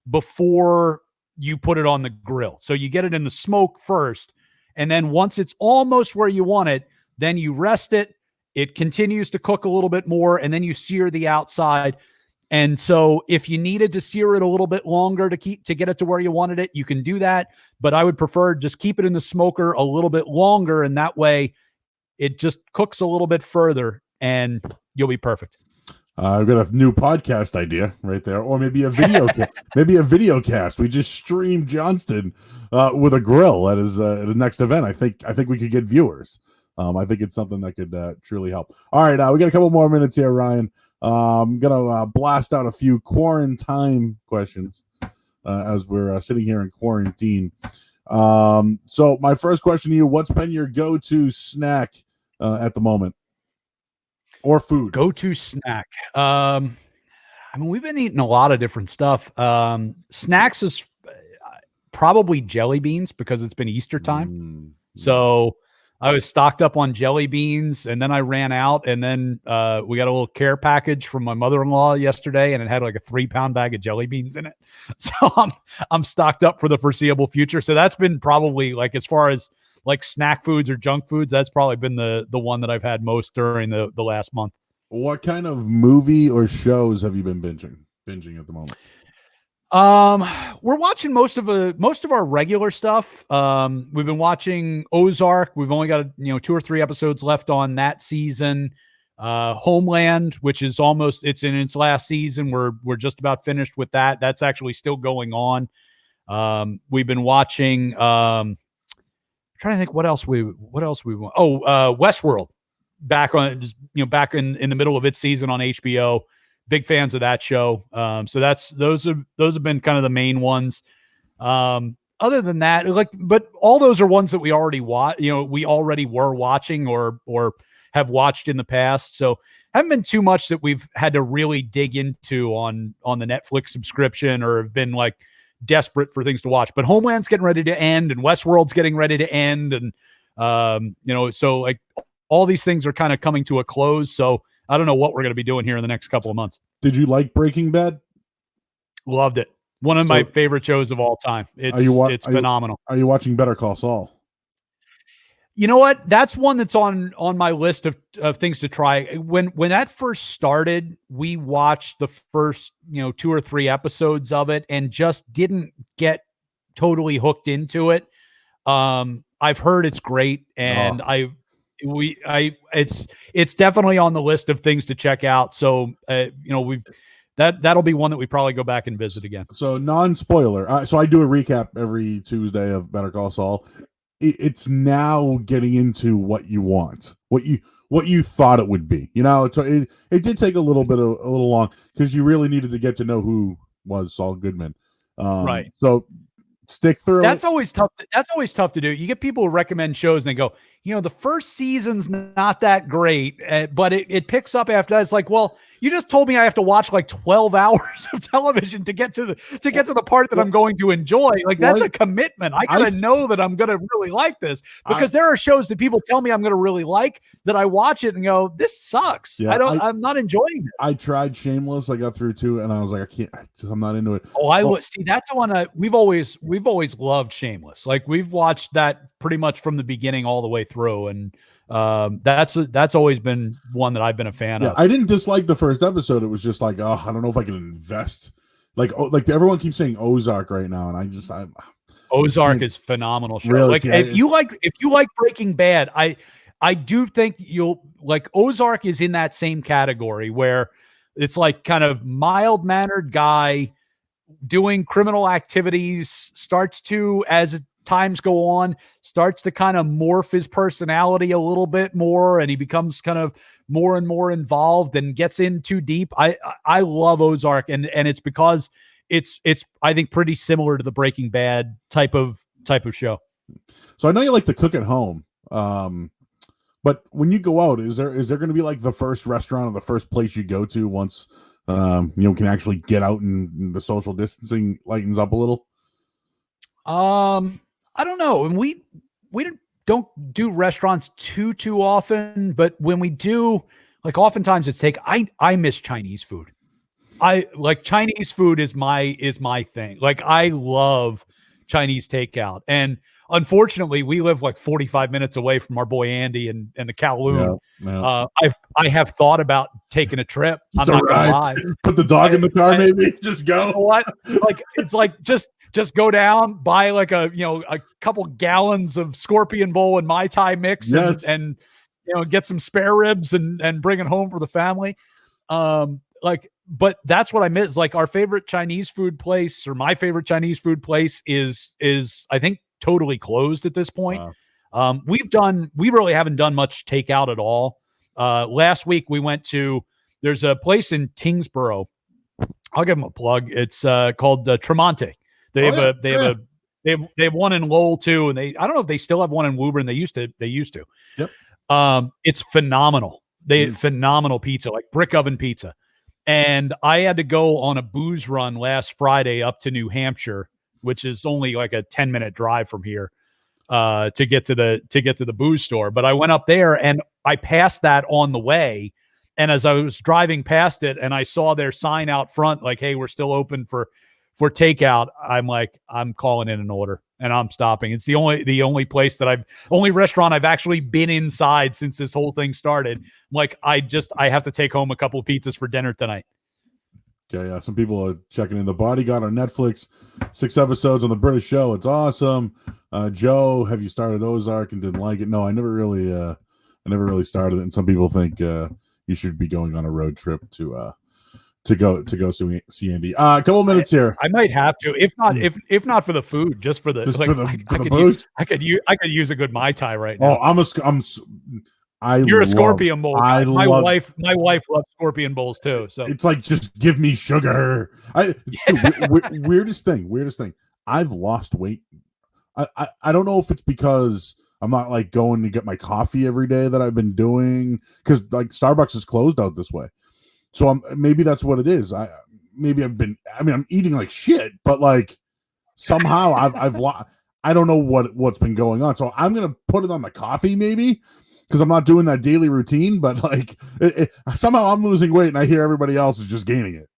before you put it on the grill. So you get it in the smoke first, and then once it's almost where you want it, then you rest it. It continues to cook a little bit more, and then you sear the outside. And so if you needed to sear it a little bit longer to get it to where you wanted it, you can do that. But I would prefer just keep it in the smoker a little bit longer, and that way it just cooks a little bit further and you'll be perfect. I've got a new podcast idea right there, or maybe a video, maybe a video cast. We just stream Johnston with a grill at his next event. I think we could get viewers. I think it's something that could truly help. All right, we got a couple more minutes here, Ryan. I'm gonna blast out a few quarantine questions as we're sitting here in quarantine. So my first question to you: what's been your go-to snack at the moment, or food? Go-to snack. I mean, we've been eating a lot of different stuff. Snacks is probably jelly beans because it's been Easter time. So I was stocked up on jelly beans, and then I ran out, and then we got a little care package from my mother-in-law yesterday, and it had like a 3-pound bag of jelly beans in it. So I'm stocked up for the foreseeable future. So that's been probably, like, as far as like snack foods or junk foods, that's probably been the one that I've had most during the last month. What kind of movie or shows have you been binging at the moment? We're watching most of our regular stuff. We've been watching Ozark. We've only got 2 or 3 episodes left on that season. Homeland, which is it's in its last season. We're just about finished with that. That's actually still going on. We've been watching, trying to think what else we want. Westworld, back in the middle of its season on HBO. Big fans of that show. So those have been kind of the main ones. Other than that, but all those are ones that we already we already were watching or have watched in the past. So haven't been too much that we've had to really dig into on the Netflix subscription or have been like desperate for things to watch. But Homeland's getting ready to end, and Westworld's getting ready to end, and so like all these things are kind of coming to a close. So I don't know what we're going to be doing here in the next couple of months. Did you like Breaking Bad? Loved it. One of my favorite shows of all time. It's phenomenal. Are you watching Better Call Saul? You know what? That's one that's on my list of things to try. When that first started, we watched the first 2 or 3 episodes of it and just didn't get totally hooked into it. I've heard it's great, and it's definitely on the list of things to check out. So that'll be one that we probably go back and visit again. So non-spoiler. So I do a recap every Tuesday of Better Call Saul. It's now getting into what you want, what you thought it would be. So it did take a little long because you really needed to get to know who was Saul Goodman. Right. So stick through. That's always tough. That's always tough to do. You get people who recommend shows and they go, the first season's not that great, but it picks up after that. It's like, well, You just told me I have to watch like 12 hours of television to get to the part that I'm going to enjoy. Like that's a commitment. I gotta know that I'm gonna really like this, because there are shows that people tell me I'm gonna really like that I watch it and go, this sucks. Yeah, I'm not enjoying this. I tried Shameless. I got through 2 and I was like, I'm not into it. Oh, see, that's the one we've always loved Shameless. Like we've watched that pretty much from the beginning all the way through, and that's always been one that I've been a fan of. I didn't dislike the first episode. It was just like, I don't know if I can invest. Like everyone keeps saying Ozark right now, and Ozark is phenomenal show. Really, like if you like Breaking Bad, I do think you'll like Ozark is in that same category where it's like kind of mild-mannered guy doing criminal activities, starts to, as times go on, starts to kind of morph his personality a little bit more, and he becomes kind of more and more involved and gets in too deep. I love Ozark, and it's because it's I think pretty similar to the Breaking Bad type of show. So I know you like to cook at home, but when you go out, is there going to be like the first restaurant or the first place you go to once can actually get out and the social distancing lightens up a little? I don't know. And we don't do restaurants too often, but when we do, like oftentimes it's I miss Chinese food. I like Chinese food is my thing. Like I love Chinese takeout. And unfortunately we live like 45 minutes away from our boy Andy and the Kowloon. Yeah. I have thought about taking a trip. I'm not gonna lie. Put the dog in the car, maybe just go. You know what? Like it's like just go down, buy like a couple gallons of Scorpion Bowl and Mai Tai mix, and get some spare ribs and bring it home for the family. But that's what I miss. Like our favorite Chinese food place, or my favorite Chinese food place is I think totally closed at this point. Wow. We really haven't done much takeout at all. Last week we went to, there's a place in Tingsboro. I'll give them a plug. It's called Tremonti. They have one in Lowell too, and I don't know if they still have one in Woburn. They used to. Yep. It's phenomenal. They phenomenal pizza, like brick oven pizza. And I had to go on a booze run last Friday up to New Hampshire, which is only like a 10-minute drive from here, to get to the booze store. But I went up there and I passed that on the way. And as I was driving past it and I saw their sign out front, like, hey, we're still open for takeout, I'm like, I'm calling in an order and I'm stopping. It's the only place that only restaurant I've actually been inside since this whole thing started. I'm like, I have to take home a couple of pizzas for dinner tonight. Okay, yeah. Some people are checking in. The Bodyguard on Netflix, 6 episodes on the British show. It's awesome. Joe, have you started Ozark and didn't like it? No, I never really started it. And some people think you should be going on a road trip to go see Andy. A couple minutes here. I might have to, if not for the food, just for the booze. I could use a good Mai Tai right now. Oh, you're a Scorpion Bowl. My wife loves Scorpion Bowls too. So it's like, just give me sugar. Weirdest thing. I've lost weight. I don't know if it's because I'm not like going to get my coffee every day that I've been doing, because like Starbucks is closed out this way. So maybe that's what it is. I'm eating like shit, but like somehow I've lost. I don't know what's been going on. So I'm gonna put it on the coffee maybe, because I'm not doing that daily routine. But like somehow I'm losing weight, and I hear everybody else is just gaining it.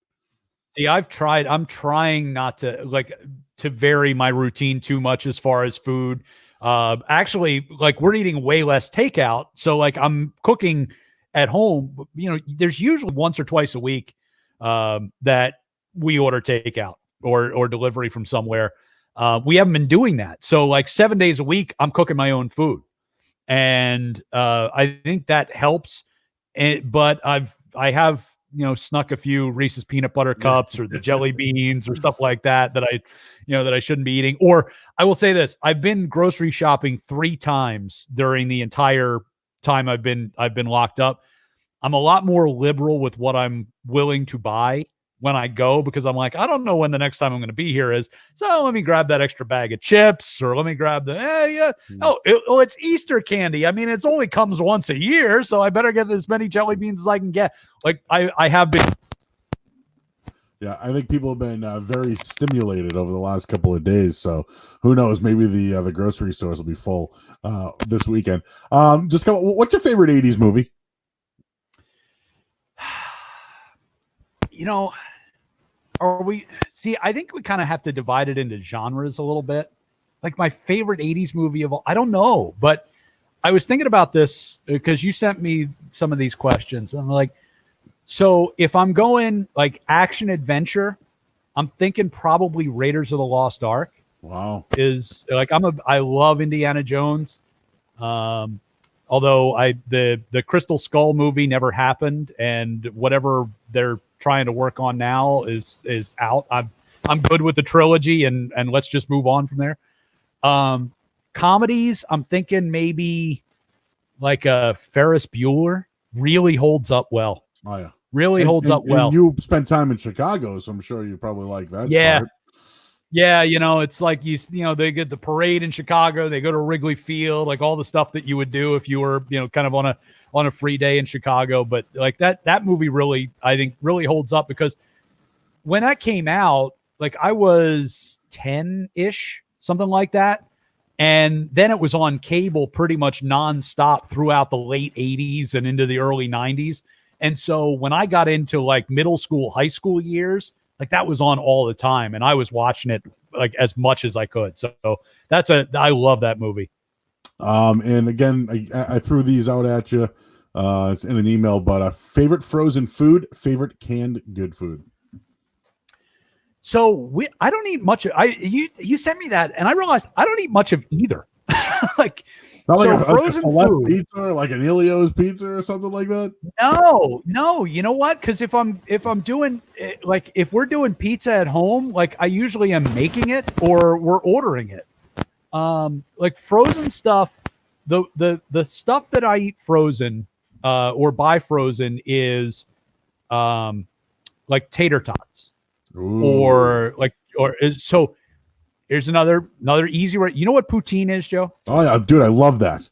See, I'm trying not to vary my routine too much as far as food. Actually, like we're eating way less takeout, so like I'm cooking at home. There's usually once or twice a week that we order takeout or delivery from somewhere. We haven't been doing that. So like 7 days a week, I'm cooking my own food. And I think that helps. But I have snuck a few Reese's peanut butter cups or the jelly beans or stuff like that I shouldn't be eating. Or I will say this, I've been grocery shopping 3 times during the entire time I've been locked up. I'm a lot more liberal with what I'm willing to buy when I go, because I'm like, I don't know when the next time I'm going to be here is. So let me grab that extra bag of chips, or let me grab it's Easter candy. I mean, it's only comes once a year, so I better get as many jelly beans as I can get. Like I have been. Yeah, I think people have been very stimulated over the last couple of days. So who knows? Maybe the grocery stores will be full this weekend. What's your favorite 80s movie? I think we kind of have to divide it into genres a little bit. Like my favorite 80s movie of all, I don't know, but I was thinking about this because you sent me some of these questions. And I'm like, so if I'm going like action adventure, I'm thinking probably Raiders of the Lost Ark. Wow. Is like, I love Indiana Jones. Although the Crystal Skull movie never happened, and whatever they're trying to work on now is out. I'm good with the trilogy, and let's just move on from there. Comedies, I'm thinking maybe like a Ferris Bueller really holds up well. Oh yeah. Really holds up well. And you spent time in Chicago, so I'm sure you probably like that. Yeah. Part. Yeah, it's like they get the parade in Chicago, they go to Wrigley Field, like all the stuff that you would do if you were, kind of on a free day in Chicago. But like that movie really, I think, really holds up, because when that came out, like I was 10-ish, something like that. And then it was on cable pretty much nonstop throughout the late 80s and into the early 90s. And so when I got into like middle school, high school years, like that was on all the time, and I was watching it like as much as I could. So I love that movie. And again, I threw these out at you. It's in an email, but favorite frozen food, favorite canned good food. So I don't eat much. You sent me that, and I realized I don't eat much of either. Like, not like so frozen food pizza, or like an Elio's pizza or something like that. No. You know what? Because if I'm doing like, if we're doing pizza at home, like I usually am making it or we're ordering it. Like frozen stuff, the stuff that I eat frozen or buy frozen is like tater tots. Ooh. So here's another easy way. You know what poutine is, Joe? Oh yeah, dude, I love that.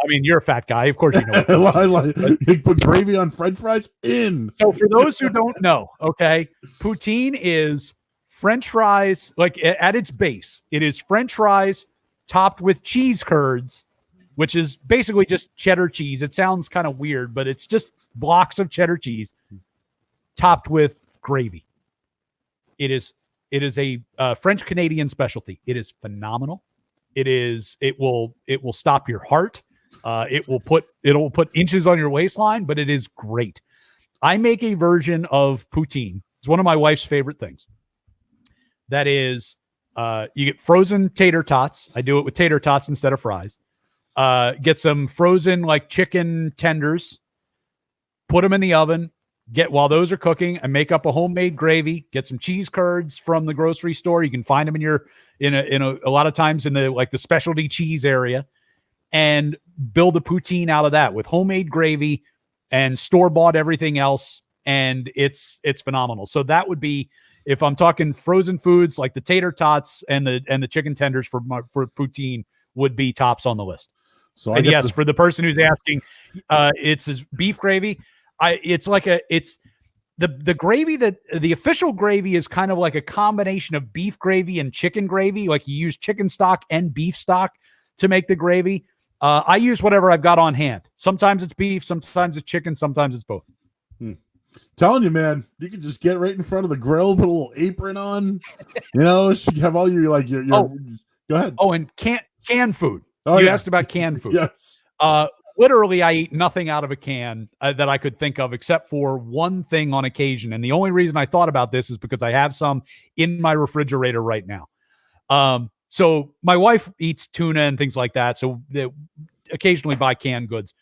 I mean, you're a fat guy. Of course you know what you put gravy on French fries in. So for those who don't know, okay, poutine is French fries, like at its base, it is French fries topped with cheese curds, which is basically just cheddar cheese. It sounds kind of weird, but it's just blocks of cheddar cheese topped with gravy. It is a French Canadian specialty. It is phenomenal. It will stop your heart. It will put inches on your waistline, but it is great. I make a version of poutine. It's one of my wife's favorite things. That is, you get frozen tater tots. I do it with tater tots instead of fries. Get some frozen like chicken tenders, put them in the oven. While those are cooking, and make up a homemade gravy. Get some cheese curds from the grocery store. You can find them in a lot of times in the specialty cheese area, and build a poutine out of that with homemade gravy and store-bought everything else, and it's phenomenal. So that would be, if I'm talking frozen foods, like the tater tots and the chicken tenders for poutine would be tops on the list. So yes, for the person who's asking, it's beef gravy. It's the gravy that the official gravy is kind of like a combination of beef gravy and chicken gravy. Like you use chicken stock and beef stock to make the gravy. I use whatever I've got on hand. Sometimes it's beef, sometimes it's chicken, sometimes it's both. Telling you, man, you can just get right in front of the grill, put a little apron on, you have all your go ahead. Oh, and canned food. You asked about canned food. Yes. Literally, I eat nothing out of a can that I could think of except for one thing on occasion. And the only reason I thought about this is because I have some in my refrigerator right now. So my wife eats tuna and things like that. So they occasionally buy canned goods,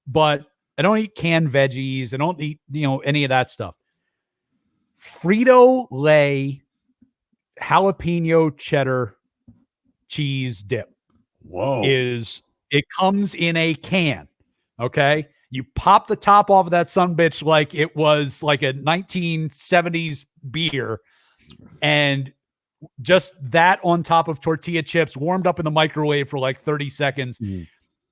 but I don't eat canned veggies. I don't eat, any of that stuff. Frito-Lay jalapeno cheddar cheese dip. Whoa. It comes in a can. Okay. You pop the top off of that sumbitch like it was like a 1970s beer, and just that on top of tortilla chips warmed up in the microwave for like 30 seconds.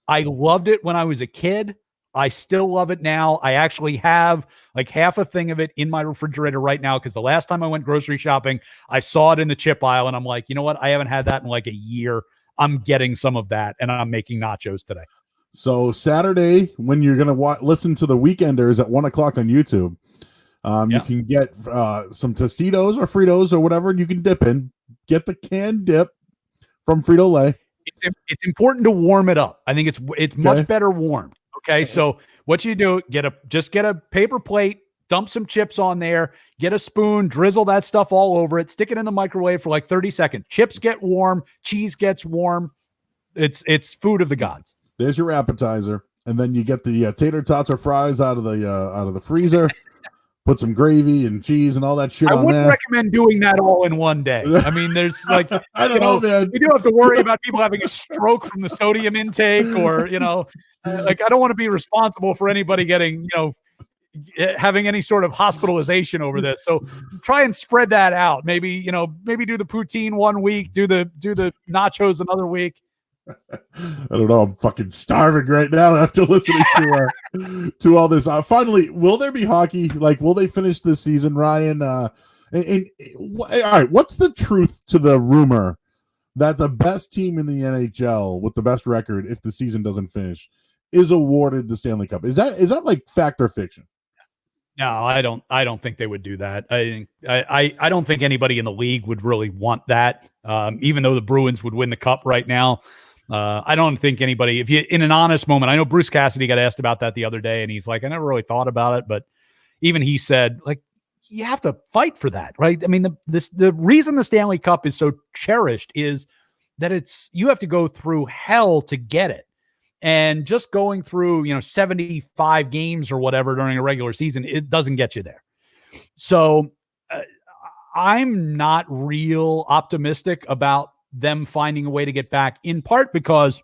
I loved it when I was a kid. I still love it now. I actually have like half a thing of it in my refrigerator right now because the last time I went grocery shopping, I saw it in the chip aisle and I'm like, you know what? I haven't had that in like a year. I'm getting some of that and I'm making nachos today. So Saturday, when you're going to listen to the Weekenders at 1 o'clock on YouTube, you can get some Tostitos or Fritos or whatever you can dip in. Get the canned dip from Frito-Lay. It's important to warm it up. I think it's much better warmed. Okay, so what you do, just get a paper plate, dump some chips on there, get a spoon, drizzle that stuff all over it, stick it in the microwave for like 30 seconds. Chips get warm, cheese gets warm. It's food of the gods. There's your appetizer, and then you get the tater tots or fries out of the freezer. Put some gravy and cheese and all that shit on there. I wouldn't recommend doing that all in one day. I mean, there's like, I don't know, man. You do have to worry about people having a stroke from the sodium intake or, like I don't want to be responsible for anybody getting, having any sort of hospitalization over this. So try and spread that out. Maybe do the poutine one week, do the nachos another week. I don't know. I'm fucking starving right now after listening to all this. Finally, will there be hockey? Like, will they finish this season, Ryan? All right, what's the truth to the rumor that the best team in the NHL with the best record, if the season doesn't finish, is awarded the Stanley Cup? Is that like fact or fiction? No, I don't think they would do that. I don't think anybody in the league would really want that. Even though the Bruins would win the cup right now. I don't think anybody, if you in an honest moment, I know Bruce Cassidy got asked about that the other day and he's like, I never really thought about it, but even he said, like, you have to fight for that, right? I mean, the reason the Stanley Cup is so cherished is that you have to go through hell to get it. And just going through, 75 games or whatever during a regular season, it doesn't get you there. So I'm not real optimistic about them finding a way to get back, in part because,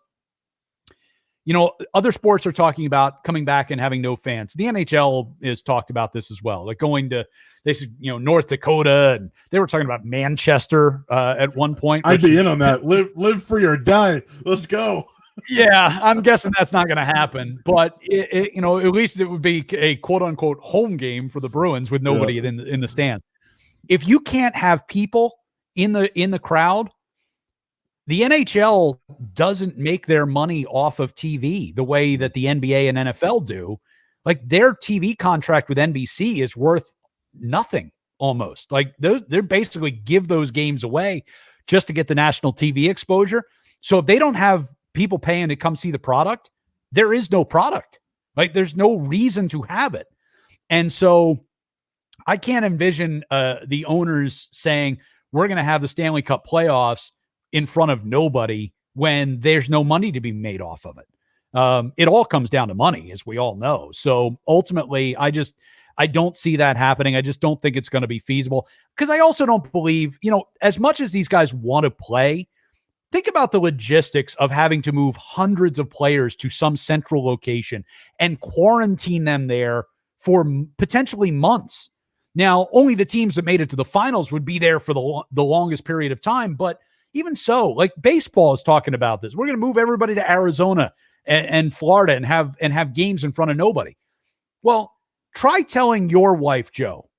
other sports are talking about coming back and having no fans. The NHL has talked about this as well, like going to, they said, North Dakota, and they were talking about Manchester at one point. I'd be in on that. Live free or die. Let's go. Yeah, I'm guessing that's not going to happen, but at least it would be a quote unquote home game for the Bruins with nobody in the stands. If you can't have people in the crowd, the NHL doesn't make their money off of TV the way that the NBA and NFL do. Like their TV contract with NBC is worth nothing almost. Like they're basically give those games away just to get the national TV exposure. So if they don't have people paying to come see the product, there is no product. Like there's no reason to have it. And so I can't envision the owners saying, we're going to have the Stanley Cup playoffs in front of nobody when there's no money to be made off of it. It all comes down to money, as we all know. So ultimately, I don't see that happening. I just don't think it's going to be feasible because I also don't believe, as much as these guys want to play, think about the logistics of having to move hundreds of players to some central location and quarantine them there for potentially months. Now, only the teams that made it to the finals would be there for the longest period of time, but even so, like baseball is talking about this. We're going to move everybody to Arizona and Florida and have games in front of nobody. Well, try telling your wife, Joe,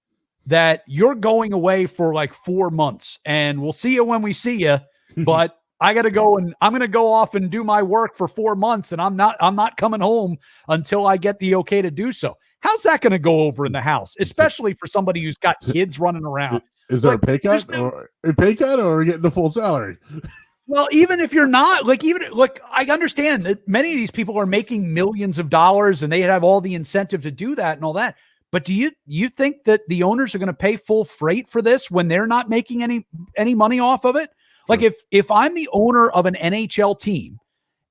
that you're going away for like 4 months and we'll see you when we see you, but I got to go and I'm going to go off and do my work for 4 months and I'm not coming home until I get the okay to do so. How's that going to go over in the house, especially for somebody who's got kids running around? Is there a pay cut or are we getting the full salary? Well, even if you're not, I understand that many of these people are making millions of dollars and they have all the incentive to do that and all that. But do you think that the owners are going to pay full freight for this when they're not making any money off of it? Like if I'm the owner of an NHL team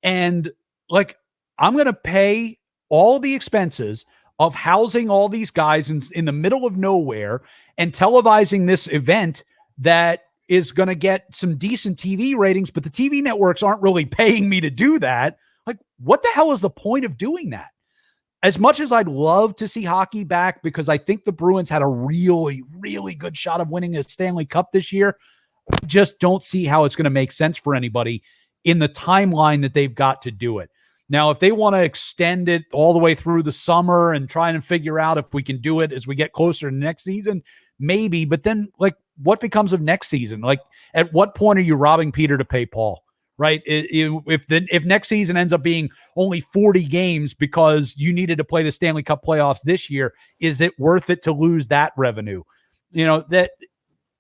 and like I'm going to pay all the expenses of housing all these guys in the middle of nowhere and televising this event that is going to get some decent TV ratings, but the TV networks aren't really paying me to do that. Like, what the hell is the point of doing that? as much as I'd love to see hockey back, because I think the Bruins had a really, really good shot of winning a Stanley Cup this year, I just don't see how it's going to make sense for anybody in the timeline that they've got to do it. Now, if they want to extend it all the way through the summer and try and figure out if we can do it as we get closer to next season, maybe. But then, like, what becomes of next season? Like, at what point are you robbing Peter to pay Paul? Right? If next season ends up being only 40 games because you needed to play the Stanley Cup playoffs this year, is it worth it to lose that revenue? That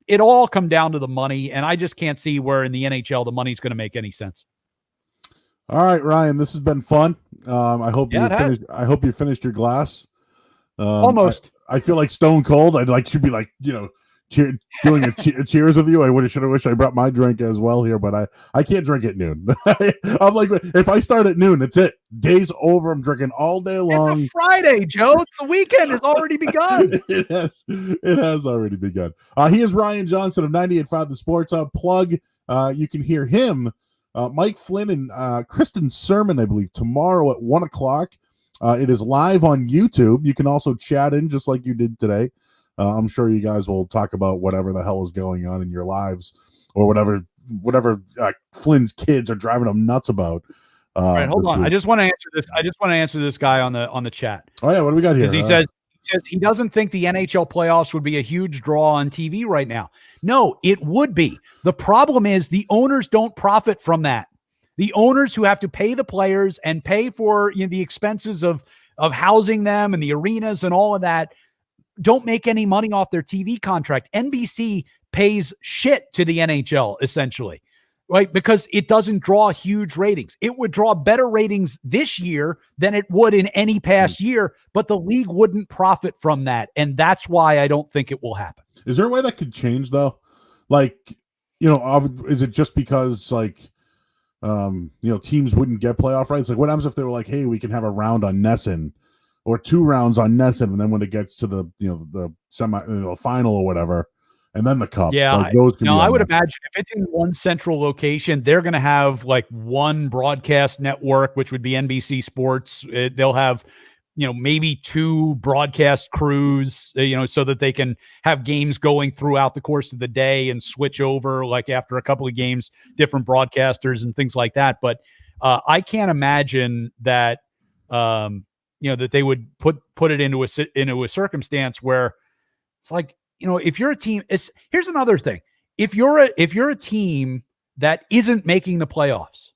it all come down to the money, and I just can't see where in the NHL the money's going to make any sense. All right, Ryan, this has been fun. I hope you finished your glass. Almost. I feel like stone cold. Should be like, doing a cheers with you. I wish I brought my drink as well here, but I can't drink at noon. I'm like, if I start at noon, that's it. Day's over. I'm drinking all day long. It's a Friday, Joe. It's the weekend has already begun. It has already begun. He is Ryan Johnston of 98.5 The Sports Hub. Plug. You can hear him, Mike Flynn and Kristen Sermon, I believe, tomorrow at 1:00. It is live on YouTube. You can also chat in just like you did today. I'm sure you guys will talk about whatever the hell is going on in your lives, or whatever Flynn's kids are driving them nuts about. All right, hold on. I just want to answer this. I just want to answer this guy on the chat. Oh yeah, what do we got here? He says he doesn't think the NHL playoffs would be a huge draw on TV right now. No, it would be. The problem is the owners don't profit from that. The owners who have to pay the players and pay for the expenses of housing them and the arenas and all of that don't make any money off their TV contract. NBC pays shit to the NHL, essentially, right? Because it doesn't draw huge ratings. It would draw better ratings this year than it would in any past year, but the league wouldn't profit from that. And that's why I don't think it will happen. Is there a way that could change, though? Like, is it just because, teams wouldn't get playoff rights? Like, what happens if they were like, hey, we can have a round on Nesson, or 2 rounds on Nesson, and then when it gets to the the final or whatever, and then the cup. Yeah, I would imagine if it's in one central location, they're going to have like one broadcast network, which would be NBC Sports. They'll have maybe 2 broadcast crews, so that they can have games going throughout the course of the day and switch over, like after a couple of games, different broadcasters and things like that. But I can't imagine that. That they would put it into a circumstance where it's like, if you're a team, here's another thing. If you're a team that isn't making the playoffs,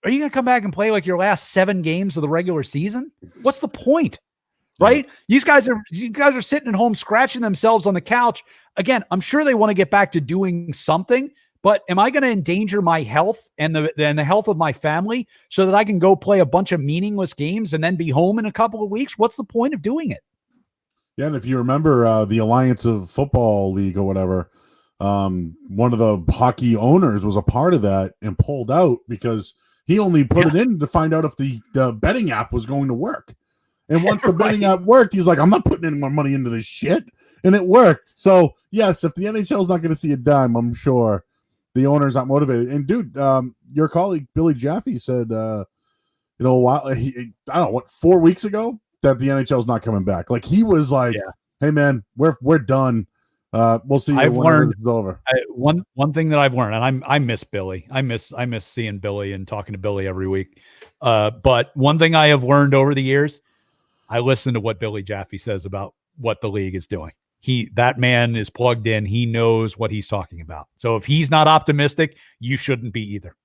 are you going to come back and play like your last 7 games of the regular season? What's the point? Right? You guys are sitting at home scratching themselves on the couch. Again, I'm sure they want to get back to doing something, but am I going to endanger my health and the health of my family so that I can go play a bunch of meaningless games and then be home in a couple of weeks? What's the point of doing it? Yeah, and if you remember the Alliance of Football League or whatever, one of the hockey owners was a part of that and pulled out because he only put it in to find out if the betting app was going to work. And once the betting app worked, he's like, I'm not putting any more money into this shit. And it worked. So, yes, if the NHL is not going to see a dime, I'm sure the owner's not motivated. And dude, your colleague Billy Jaffe said, I don't know what, 4 weeks ago that the NHL is not coming back. Like he was like, "Hey man, we're done. We'll see you I've learned it's over." One thing that I've learned, and I miss Billy. I miss seeing Billy and talking to Billy every week. But one thing I have learned over the years, I listen to what Billy Jaffe says about what the league is doing. That man is plugged in. He knows what he's talking about. So if he's not optimistic, you shouldn't be either.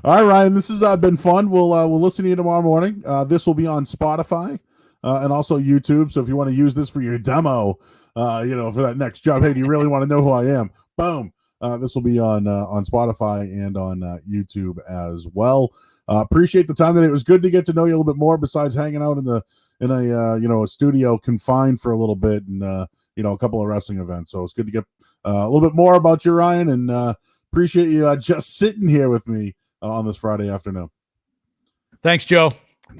All right, Ryan, this has been fun. We'll listen to you tomorrow morning. This will be on Spotify and also YouTube. So if you want to use this for your demo, for that next job, hey, do you really want to know who I am? Boom. This will be on Spotify and on YouTube as well. Appreciate the time today. It was good to get to know you a little bit more besides hanging out in a studio confined for a little bit and a couple of wrestling events. So it's good to get a little bit more about you, Ryan, and appreciate you just sitting here with me on this Friday afternoon. Thanks, Joe.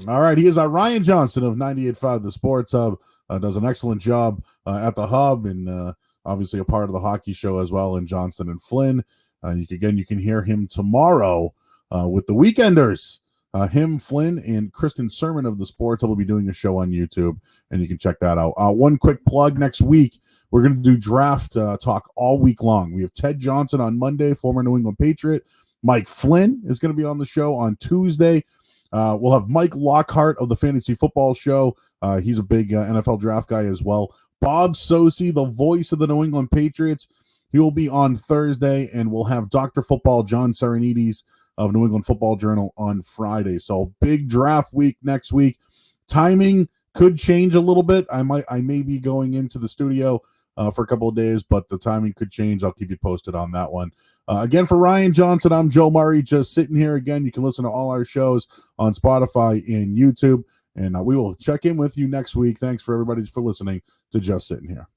All right, he is Ryan Johnston of 98.5 The Sports Hub. Does an excellent job at the Hub and obviously a part of the hockey show as well in Johnston and Flynn. You can hear him tomorrow with the Weekenders Him, Flynn, and Kristen Sermon of the Sports will be doing a show on YouTube, and you can check that out. One quick plug: next week we're going to do draft talk all week long. We have Ted Johnson on Monday, former New England Patriot. Mike Flynn is going to be on the show on Tuesday. We'll have Mike Lockhart of the Fantasy Football Show. He's a big NFL draft guy as well. Bob Sosi, the voice of the New England Patriots, he will be on Thursday, and we'll have Dr. Football John Serenides of New England Football Journal on Friday. So big draft week next week. Timing could change a little bit. I may be going into the studio for a couple of days, but the timing could change. I'll keep you posted on that one. Again, for Ryan Johnston, I'm Joe Murray, just sitting here. Again, you can listen to all our shows on Spotify and YouTube, and we will check in with you next week. Thanks for everybody for listening to Just Sitting Here.